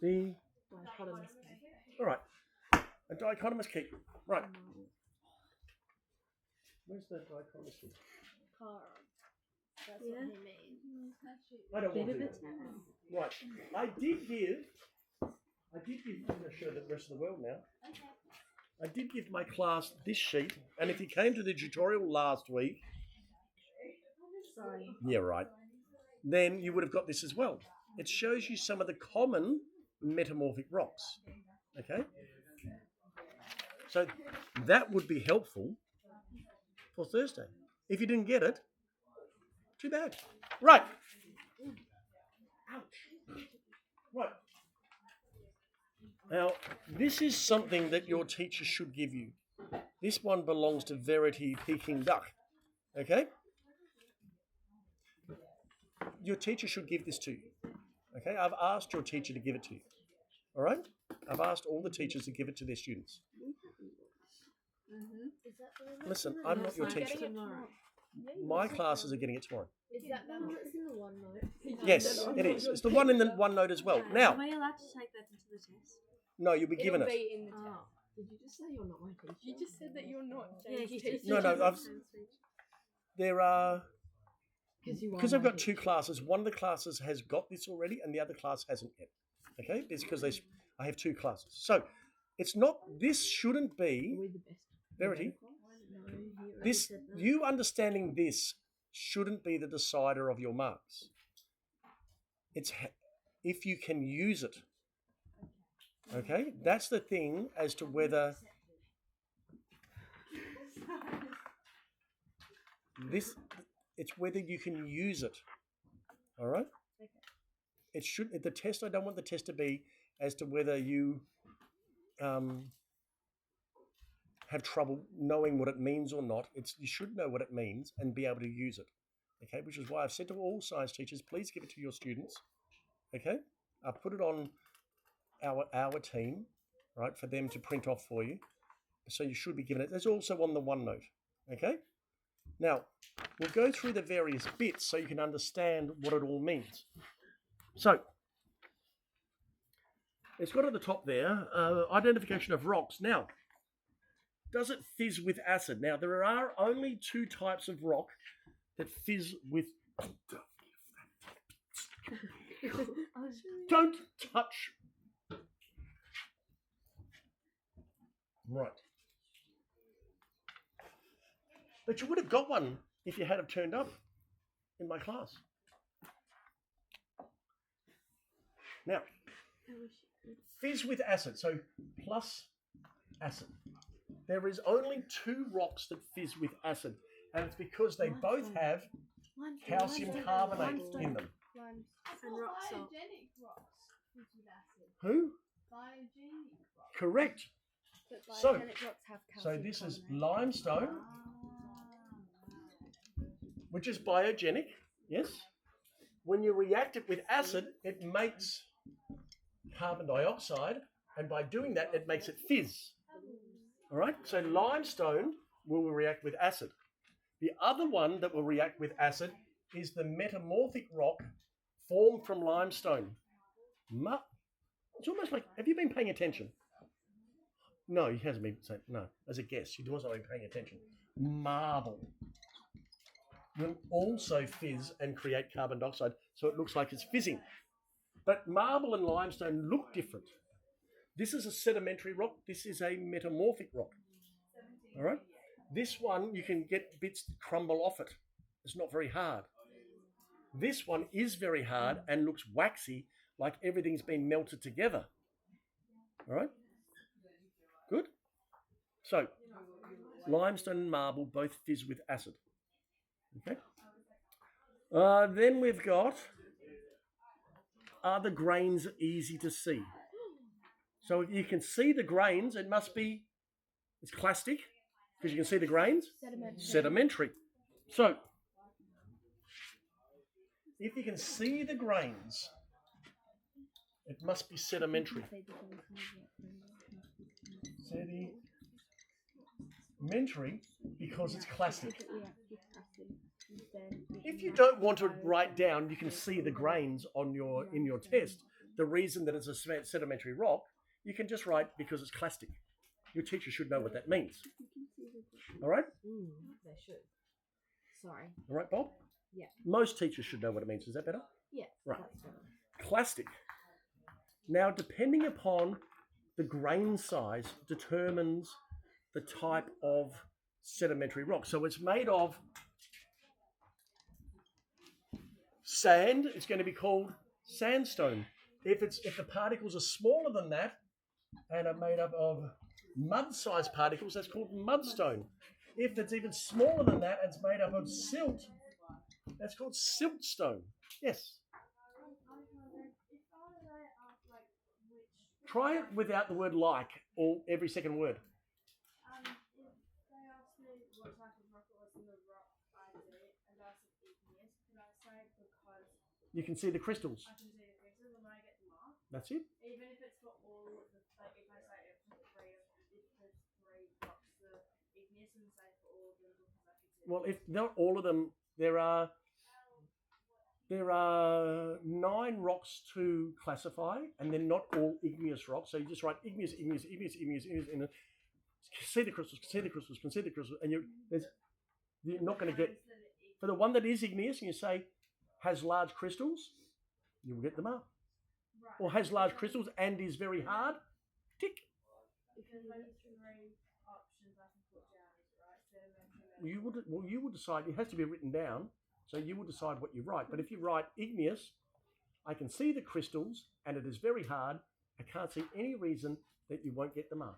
Speaker 3: The
Speaker 2: Dichotomous cake.
Speaker 1: All right. A dichotomous key. Right. Where's the dichotomous key?
Speaker 5: That's
Speaker 4: Yeah.
Speaker 5: what he means.
Speaker 1: I don't want
Speaker 4: Bit of
Speaker 1: to.
Speaker 4: a tan.
Speaker 1: Right. I did give. I'm going to show the rest of the world now. I did give my class this sheet, and if you came to the tutorial last week,
Speaker 2: Sorry.
Speaker 1: yeah, right, then you would have got this as well. It shows you some of the common metamorphic rocks. Okay? So that would be helpful for Thursday. If you didn't get it, too bad. Right. Ouch. Right. Now, this is something that your teacher should give you. This one belongs to Verity Peking Duck. Okay? Your teacher should give this to you. Okay? I've asked your teacher to give it to you. All right? I've asked all the teachers to give it to their students.
Speaker 5: Is that the one?
Speaker 1: Listen, I'm not your teacher. My classes are getting it tomorrow.
Speaker 5: Is that the one that's in the OneNote?
Speaker 1: Yes, it is. It's the one in the OneNote as well. Now,
Speaker 4: Am I allowed to take that into the test?
Speaker 1: no, you'll be given
Speaker 5: It'll
Speaker 1: it.
Speaker 5: be in the
Speaker 2: Oh.
Speaker 5: test.
Speaker 2: Did you just say you're not my teacher?
Speaker 5: You just said that you're not
Speaker 4: Yeah,
Speaker 5: James'
Speaker 4: he
Speaker 5: teacher.
Speaker 4: just
Speaker 1: No, no, I've- There are, because I've got two classes, one of the classes has got this already and the other class hasn't yet. Okay? It's because I have two classes. So, it's not, this shouldn't be,
Speaker 2: Are we the best?
Speaker 1: Verity,
Speaker 2: No, you already
Speaker 1: this,
Speaker 2: said that.
Speaker 1: you understanding this shouldn't be the decider of your marks. It's if you can use it. Okay? That's the thing as to whether this, it's whether you can use it. All right? It should, the test, I don't want the test to be as to whether you have trouble knowing what it means or not. It's, you should know what it means and be able to use it. Okay? Which is why I've said to all science teachers, please give it to your students. Okay? I've put it on our team, right, for them to print off for you. So you should be given it. It's also on the OneNote. Okay? Now, we'll go through the various bits so you can understand what it all means. So, it's got at the top there, identification of rocks. Now, does it fizz with acid? Now, there are only two types of rock that fizz with... Don't touch. Right. But you would have got one if you had have turned up in my class. Now, fizz with acid, so plus acid. There is only two rocks that fizz with acid, and it's because they both have calcium carbonate in them.
Speaker 4: And rock salt.
Speaker 3: Biogenic rocks fizz with acid.
Speaker 1: Who?
Speaker 3: Biogenic rocks.
Speaker 1: Correct.
Speaker 5: But
Speaker 1: So-
Speaker 5: biogenic rocks have
Speaker 1: So
Speaker 5: calcium
Speaker 1: this is
Speaker 5: carbonate.
Speaker 1: limestone, which is biogenic, yes? When you react it with acid, it makes carbon dioxide, and by doing that, it makes it fizz. All right? So limestone will react with acid. The other one that will react with acid is the metamorphic rock formed from limestone. It's almost like, have you been paying attention? No, he hasn't been saying, no, as a guess, he wasn't been paying attention. Marble will also fizz and create carbon dioxide, so it looks like it's fizzing. But marble and limestone look different. This is a sedimentary rock. This is a metamorphic rock. All right? This one, you can get bits that crumble off it. It's not very hard. This one is very hard and looks waxy, like everything's been melted together. All right? Good? So, limestone and marble both fizz with acid. Okay? Then we've got are the grains easy to see? So if you can see the grains, it must be, it's clastic, because you can see the grains. Sedimentary. So, if you can see the grains, it must be sedimentary. Sedimentary because it's clastic. If you don't want to write down, you can see the grains on in your test. The reason that it's a sedimentary rock, you can just write because it's clastic. Your teacher should know what that means. All right?
Speaker 2: They should. Sorry.
Speaker 1: All right, Bob?
Speaker 2: Yeah.
Speaker 1: Most teachers should know what it means. Is that better?
Speaker 2: Yeah.
Speaker 1: Right.
Speaker 2: That's better.
Speaker 1: Clastic. Now, depending upon the grain size determines the type of sedimentary rock. So it's made of sand, it's going to be called sandstone. If the particles are smaller than that and are made up of mud-sized particles, that's called mudstone. If it's even smaller than that and it's made up of silt, that's called siltstone. Yes. Try it without the word like or every second word.
Speaker 3: If they ask me what type of rock it was in the rock I did, and I said igneous, can I say because
Speaker 1: You can see the crystals.
Speaker 3: I can see the crystals and I get the mark?
Speaker 1: That's it.
Speaker 3: Even if it's for all of the, like if I say it for three rocks, the igneous, and say for all of them because I can see.
Speaker 1: Well, if not all of them, there are 9 rocks to classify, and they're not all igneous rocks. So you just write igneous, igneous, igneous, igneous, igneous, and see the crystals, can see the crystals, can see the crystals, and you're not going to get, for the one that is igneous, and you say has large crystals, you'll get the mark.
Speaker 3: Right.
Speaker 1: Or has large crystals and is very hard, tick.
Speaker 3: Because those 3 options I can put down, right? Sedimentary.
Speaker 1: You will decide. It has to be written down, so you will decide what you write. But if you write igneous, I can see the crystals and it is very hard. I can't see any reason that you won't get the mark.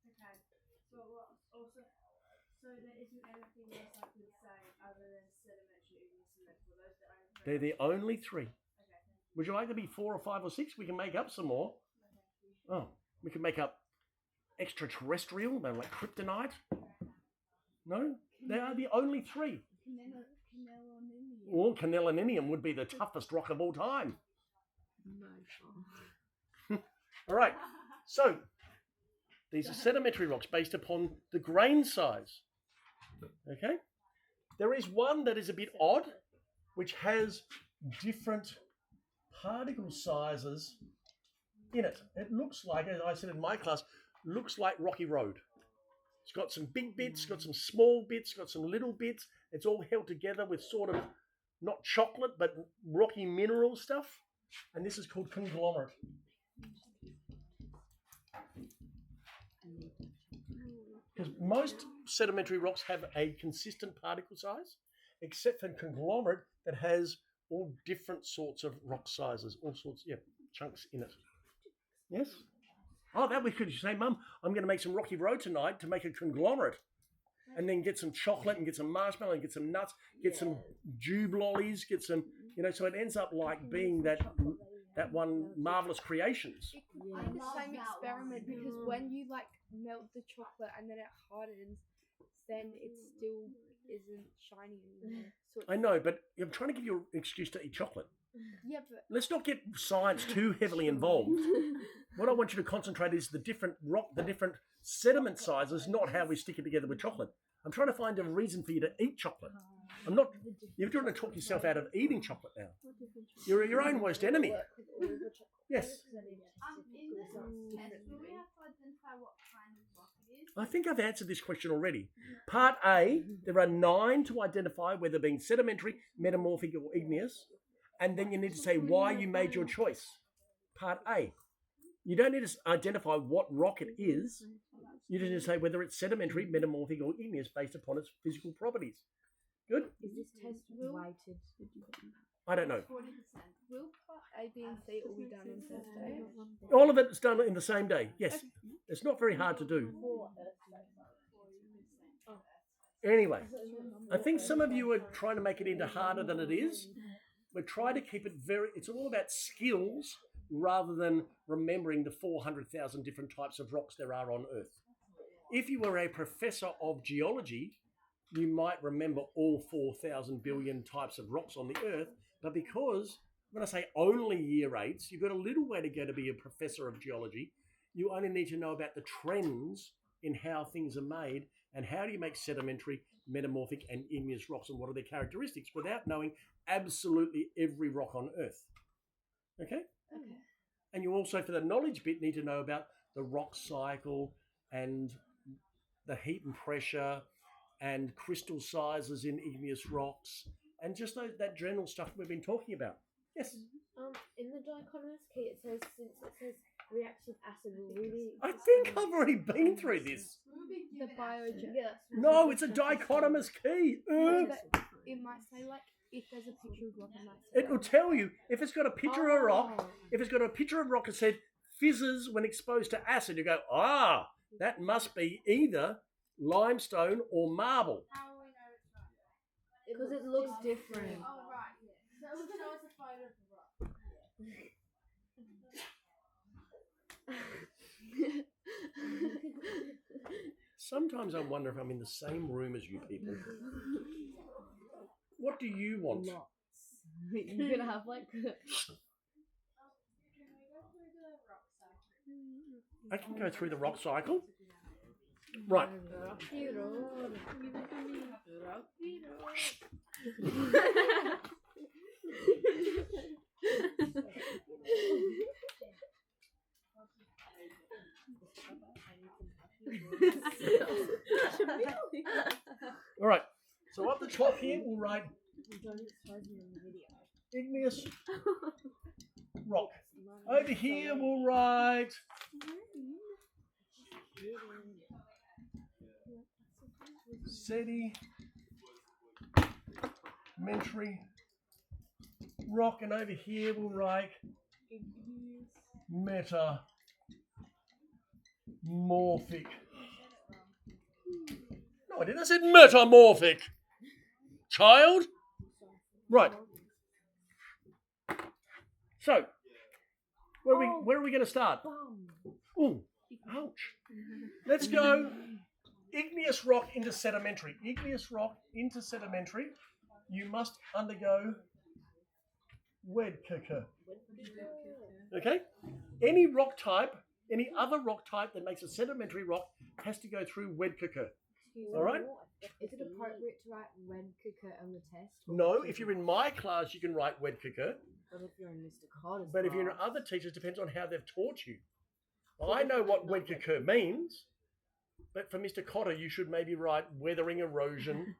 Speaker 3: Okay. So what also? So there isn't anything else I could say other than sedimentary, igneous, and methyl. Those are the only 3.
Speaker 1: They're the only 3.
Speaker 3: Okay.
Speaker 1: Would you like to be 4 or 5 or 6? We can make up some more. Oh, we can make up extraterrestrial. They're like kryptonite. No, they are the only 3. Well, caneloninium would be the toughest rock of all time. All right, so these are sedimentary rocks based upon the grain size. Okay, there is one that is a bit odd, which has different particle sizes in it. It looks like, as I said in my class, looks like Rocky Road. It's got some big bits, got some small bits, got some little bits. It's all held together with sort of not chocolate, but rocky mineral stuff. And this is called conglomerate. Because most sedimentary rocks have a consistent particle size, except for conglomerate that has all different sorts of rock sizes, all sorts, chunks in it. Yes? Oh, that we could say, Mum, I'm going to make some Rocky Road tonight to make a conglomerate. And then get some chocolate and get some marshmallow and get some nuts, get some jube lollies, get some, so it ends up like being that one Marvelous Creations.
Speaker 5: It could be the same experiment because when you melt the chocolate and then it hardens, then it still isn't shiny anymore. So
Speaker 1: I know, but I'm trying to give you an excuse to eat chocolate.
Speaker 5: yeah, but
Speaker 1: Let's not get science too heavily involved. What I want you to concentrate is the different sediment sizes, not how we stick it together with chocolate. I'm trying to find a reason for you to eat chocolate. You're trying to talk yourself out of eating chocolate now. You're your own worst enemy. Yes.
Speaker 3: In this test, will we have to identify what kind of rock it is?
Speaker 1: I think I've answered this question already. Part A, there are 9 to identify whether being sedimentary, metamorphic, or igneous. And then you need to say why you made your choice. Part A. You don't need to identify what rock it is. You just need to say whether it's sedimentary, metamorphic, or igneous based upon its physical properties. Good?
Speaker 2: Is this test weighted?
Speaker 1: I don't know.
Speaker 3: 40%.
Speaker 5: will part A, B, and C all be done on Thursday?
Speaker 1: All of it is done in the same day. Yes. It's not very hard to do. Anyway, I think some of you are trying to make it into harder than it is. we try to keep it it's all about skills rather than remembering the 400,000 different types of rocks there are on Earth. If you were a professor of geology, you might remember all 4,000 billion types of rocks on the Earth, but because when I say only year 8s, you've got a little way to go to be a professor of geology. You only need to know about the trends in how things are made and how do you make sedimentary, metamorphic and igneous rocks and what are their characteristics without knowing absolutely every rock on Earth. Okay?
Speaker 2: Okay.
Speaker 1: And you also, for the knowledge bit, need to know about the rock cycle and the heat and pressure and crystal sizes in igneous rocks and just that general stuff we've been talking about. Yes?
Speaker 2: In the dichotomous key, it says, since it says reactive acid will really...
Speaker 1: I think I've already been through this.
Speaker 5: The biogen.
Speaker 2: Yeah,
Speaker 1: No, it's a dichotomous key.
Speaker 5: It might say like if there's a picture of rock, it might say
Speaker 1: It will tell you if it's got a picture of a rock. If it's got a picture of rock that said fizzes when exposed to acid, you go, that must be either limestone or marble.
Speaker 3: How will we know it's not?
Speaker 2: because it looks different.
Speaker 3: Oh, right, yeah. So show us a photo of the rock.
Speaker 1: Sometimes I wonder if I'm in the same room as you people. What do you want?
Speaker 2: Lots. You're gonna have like.
Speaker 3: Can we go through the rock cycle?
Speaker 1: I can go through the rock cycle. Right. All right. So up the top here, we'll write igneous rock. Over here, we'll write sedimentary rock, and over here we'll write metamorphic. No, I didn't. I said metamorphic. Child. Right. So, where are we going to start? Ooh, ouch. Let's go igneous rock into sedimentary. Igneous rock into sedimentary. You must undergo Wedkirker. Okay? Any rock type, any other rock type that makes a sedimentary rock has to go through Wedkirker. All right?
Speaker 2: Is it appropriate to write red cooker on the test?
Speaker 1: No, if you're in my class, you can write Wedkirker.
Speaker 2: But if you're in Mr. Carter's
Speaker 1: But if you're in other teachers, it depends on how they've taught you. Well, I know what Wedkirker means, but for Mr. Cotter, you should maybe write weathering, erosion,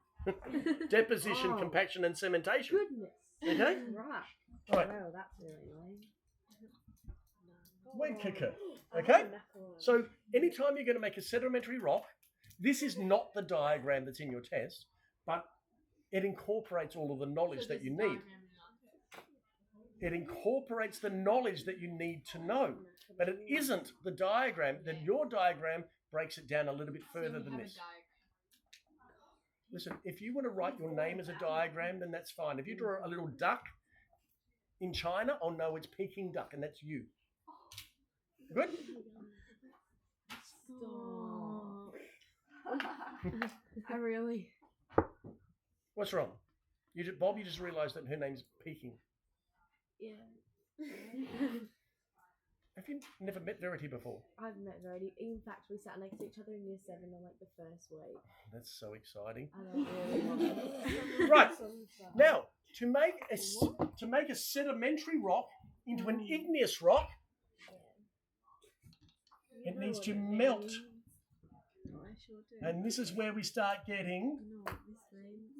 Speaker 1: deposition, compaction, and cementation.
Speaker 2: Goodness.
Speaker 1: Okay?
Speaker 2: Right.
Speaker 1: All right.
Speaker 2: Well, that's really lame.
Speaker 1: Wedkirker. Okay? So anytime you're going to make a sedimentary rock, this is not the diagram that's in your test, but it incorporates all of the knowledge that you need. It incorporates the knowledge that you need to know, but it isn't the diagram. Then your diagram breaks it down a little bit further than this. Listen, if you want to write your name as a diagram, then that's fine. If you draw a little duck in China, I'll know it's Peking duck, and that's you. Good?
Speaker 2: I really.
Speaker 1: What's wrong? Bob, you just realised that her name's Peking.
Speaker 2: Yeah.
Speaker 1: Have you never met Verity before?
Speaker 2: I've met Verity. In fact, we sat next to each other in year 7 on like the first week.
Speaker 1: That's so exciting.
Speaker 2: I don't really want it.
Speaker 1: Right. Now, to make a sedimentary rock into an igneous rock, it needs to melt.
Speaker 4: I sure do.
Speaker 1: And this is where we start getting
Speaker 4: No, this means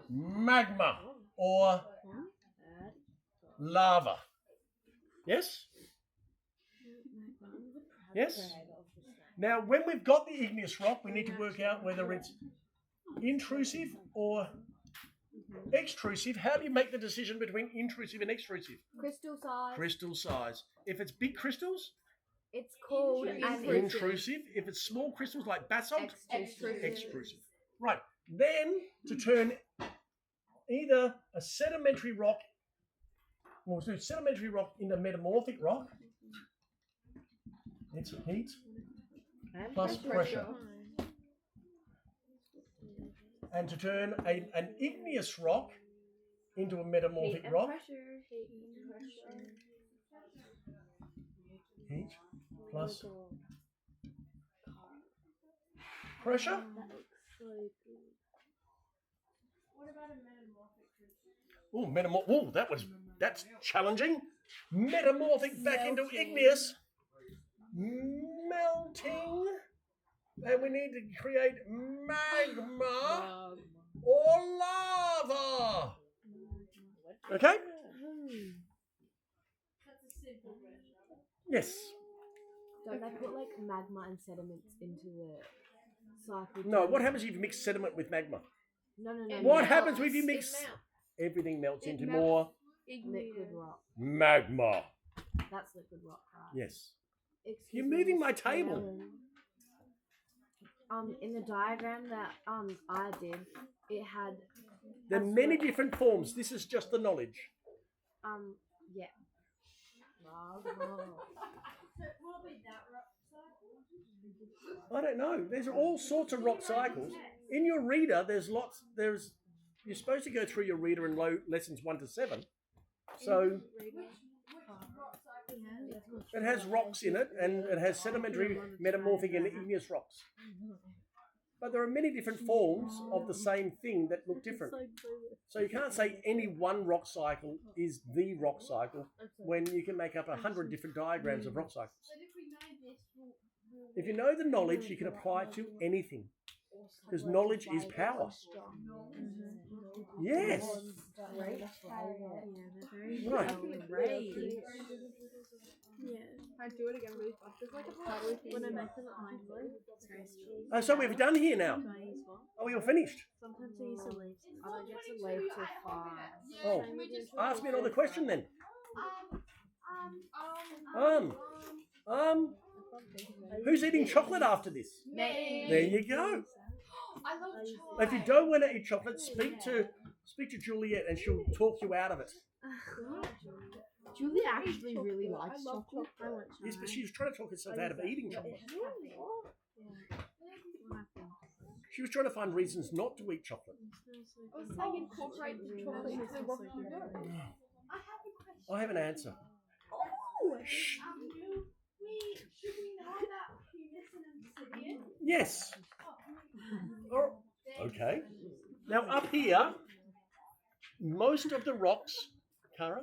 Speaker 1: magma or lava. Yes? Yes? Now, when we've got the igneous rock, we need to work out whether it's intrusive or extrusive. How do you make the decision between intrusive and extrusive?
Speaker 2: Crystal size.
Speaker 1: Crystal size. If it's big crystals,
Speaker 2: It's called
Speaker 1: intrusive. If it's small crystals like basalt,
Speaker 2: Extrusive.
Speaker 1: extrusive. Right. Then, to turn either a sedimentary rock, we'll do sedimentary rock into metamorphic rock. It's heat plus pressure. And to turn an igneous rock into a metamorphic rock, heat plus pressure.
Speaker 3: What about a metamorphic?
Speaker 1: Oh, that's challenging. Metamorphic back into igneous, melting, and we need to create magma or lava. Okay?
Speaker 3: That's a simple version.
Speaker 1: Yes.
Speaker 2: Don't they put like magma and sediments into the cycle?
Speaker 1: No, what happens if you mix sediment with magma?
Speaker 2: No.
Speaker 1: What happens if you mix? Everything melts into more
Speaker 2: liquid rock?
Speaker 1: magma.
Speaker 2: That's liquid rock, right?
Speaker 1: Yes.
Speaker 2: Excuse
Speaker 1: You're
Speaker 2: me,
Speaker 1: moving my
Speaker 2: Miss
Speaker 1: table.
Speaker 2: Helen. In the diagram that I did, it had
Speaker 1: There are many different forms. This is just the knowledge.
Speaker 2: yeah.
Speaker 3: So will it be that rock cycle?
Speaker 1: I don't know. There's all sorts of rock cycles. In your reader, you're supposed to go through your reader in lessons 1 to 7. So
Speaker 3: Which rock cycle?
Speaker 1: it has rocks in it, and it has sedimentary, metamorphic, and igneous rocks. But there are many different forms of the same thing that look different. So you can't say any one rock cycle is the rock cycle when you can make up 100 different diagrams of rock cycles.
Speaker 3: But if we know this, we'll
Speaker 1: If you know the knowledge, you can apply it to anything. Because knowledge is power. Yes. Right.
Speaker 5: I do it again really fast. It's like a paddle.
Speaker 4: When I make it at my voice, it's very strange.
Speaker 1: Oh, so we've done here now.
Speaker 4: Do I use what?
Speaker 1: Oh, you're finished.
Speaker 4: Sometimes I use the leaves.
Speaker 2: I don't get to leave till 5.
Speaker 1: Oh, ask me another question then. Who's eating chocolate after this?
Speaker 2: Me.
Speaker 1: There you go.
Speaker 3: I love chocolate.
Speaker 1: If you don't want to eat chocolate, speak to Juliet and she'll talk you out of it.
Speaker 2: Julie actually really likes chocolate.
Speaker 4: I want
Speaker 1: Yes, but she was trying to talk herself out of eating chocolate. She was trying to find reasons not to eat chocolate.
Speaker 5: I was saying incorporate the chocolate into the rock you go.
Speaker 3: I have a question.
Speaker 1: I have an answer. Shh.
Speaker 3: Should we know about humus and obsidian?
Speaker 1: Yes. Oh, okay. Now up here, most of the rocks, Cara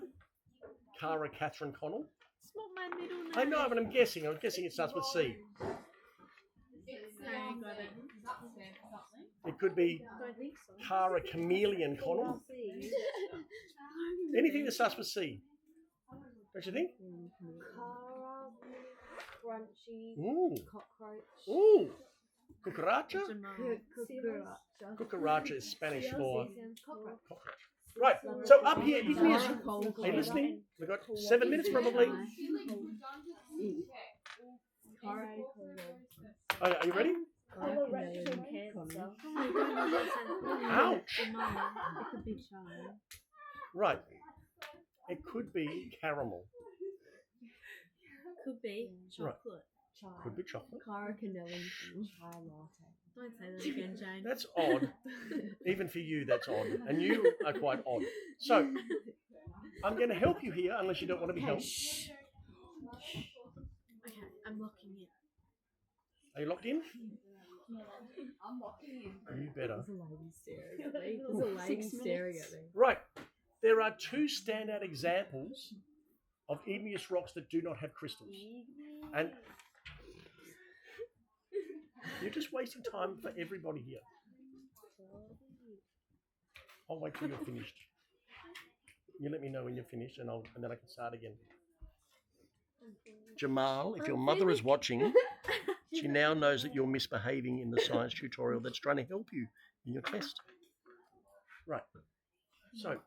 Speaker 1: Catherine Connell.
Speaker 4: It's not my middle name.
Speaker 1: I know, but I'm guessing it starts with C.
Speaker 4: Got it.
Speaker 1: It could be
Speaker 4: I think so.
Speaker 1: Cara Chameleon Connell. Anything that starts with C. Don't you think?
Speaker 2: Cara, crunchy,
Speaker 1: Ooh.
Speaker 2: cockroach.
Speaker 1: Ooh. Cucaracha?
Speaker 4: Jamal.
Speaker 1: Cucaracha is Spanish for
Speaker 2: Cockroach.
Speaker 1: cockroach. Right, so up here, igneous. Are you listening? We've got 7 minutes probably. Oh, are you ready? Ouch.
Speaker 4: It could be chai.
Speaker 1: Right. It could be caramel.
Speaker 4: Could be
Speaker 1: Right.
Speaker 4: chocolate.
Speaker 1: Could be chocolate.
Speaker 2: Cara Canelli chai latte.
Speaker 4: Don't say that again, Jane.
Speaker 1: That's odd. Even for you, that's odd. And you are quite odd. So, I'm going to help you here unless you don't want to be helped.
Speaker 4: Okay, I'm locking in.
Speaker 1: Are you locked in?
Speaker 3: I'm locking in.
Speaker 1: You better.
Speaker 2: There's a lady staring at me. There's a lady
Speaker 4: 6
Speaker 2: staring
Speaker 4: minutes.
Speaker 2: at me.
Speaker 1: Right. There are 2 standout examples of igneous rocks that do not have crystals. And you're just wasting time for everybody here. I'll wait till you're finished. You let me know when you're finished and then I can start again. Jamal, if your mother is watching, she now knows that you're misbehaving in the science tutorial that's trying to help you in your test. Right. So,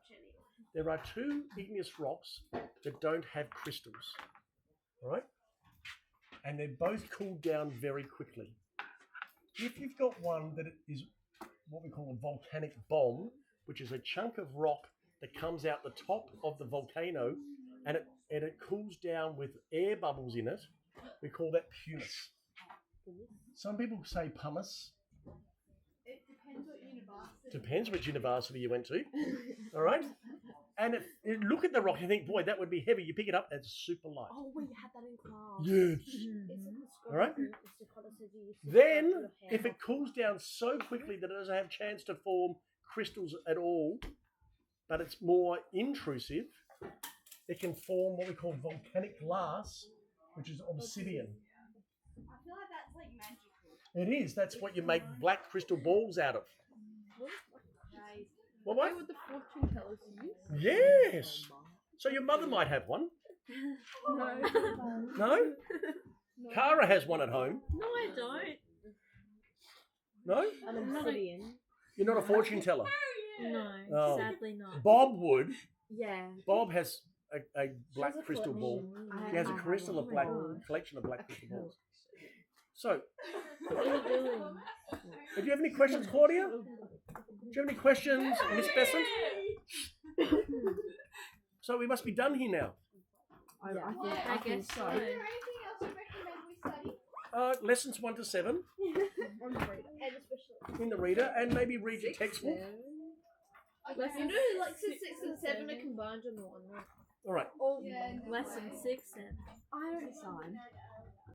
Speaker 1: there are 2 igneous rocks that don't have crystals. All right? And they're both cooled down very quickly. If you've got one that is what we call a volcanic bomb, which is a chunk of rock that comes out the top of the volcano, and it cools down with air bubbles in it. We call that pumice. Some people say pumice.
Speaker 3: It depends what university.
Speaker 1: Depends which university you went to. All right? And if look at the rock, you think, boy, that would be heavy. You pick it up, it's super light.
Speaker 2: Oh, we had that in class.
Speaker 1: Yes. All right. Then, if it cools down so quickly that it doesn't have a chance to form crystals at all, but it's more intrusive, it can form what we call volcanic glass, which is obsidian.
Speaker 3: I feel like that's like magical.
Speaker 1: It is. That's what you make black crystal balls out of. What?
Speaker 5: What would the fortune tellers use?
Speaker 1: Yes. So your mother might have one.
Speaker 5: No.
Speaker 1: No? Cara has one at home.
Speaker 4: No, I don't.
Speaker 1: No?
Speaker 2: An obsidian.
Speaker 1: You're not a fortune teller.
Speaker 4: No,
Speaker 1: Oh.
Speaker 4: sadly not.
Speaker 1: Bob would.
Speaker 2: Yeah.
Speaker 1: Bob has a black crystal ball. He has a
Speaker 2: I
Speaker 1: crystal
Speaker 2: have
Speaker 1: of black
Speaker 2: one.
Speaker 1: collection of black crystal balls. So,
Speaker 4: What are you doing?
Speaker 1: do you have any questions, Claudia? Do you have any questions, Miss Besant? So we must be done here now.
Speaker 2: I
Speaker 4: I
Speaker 2: think
Speaker 4: guess
Speaker 2: so.
Speaker 4: so.
Speaker 3: Is there anything else you recommend we study?
Speaker 1: Lessons 1 to 7
Speaker 3: And especially.
Speaker 1: in the reader, and maybe read your textbook.
Speaker 3: You know, like 6 and 7 are combined in one.
Speaker 1: All right.
Speaker 3: Yeah.
Speaker 4: Lesson 6 then.
Speaker 2: I don't sign.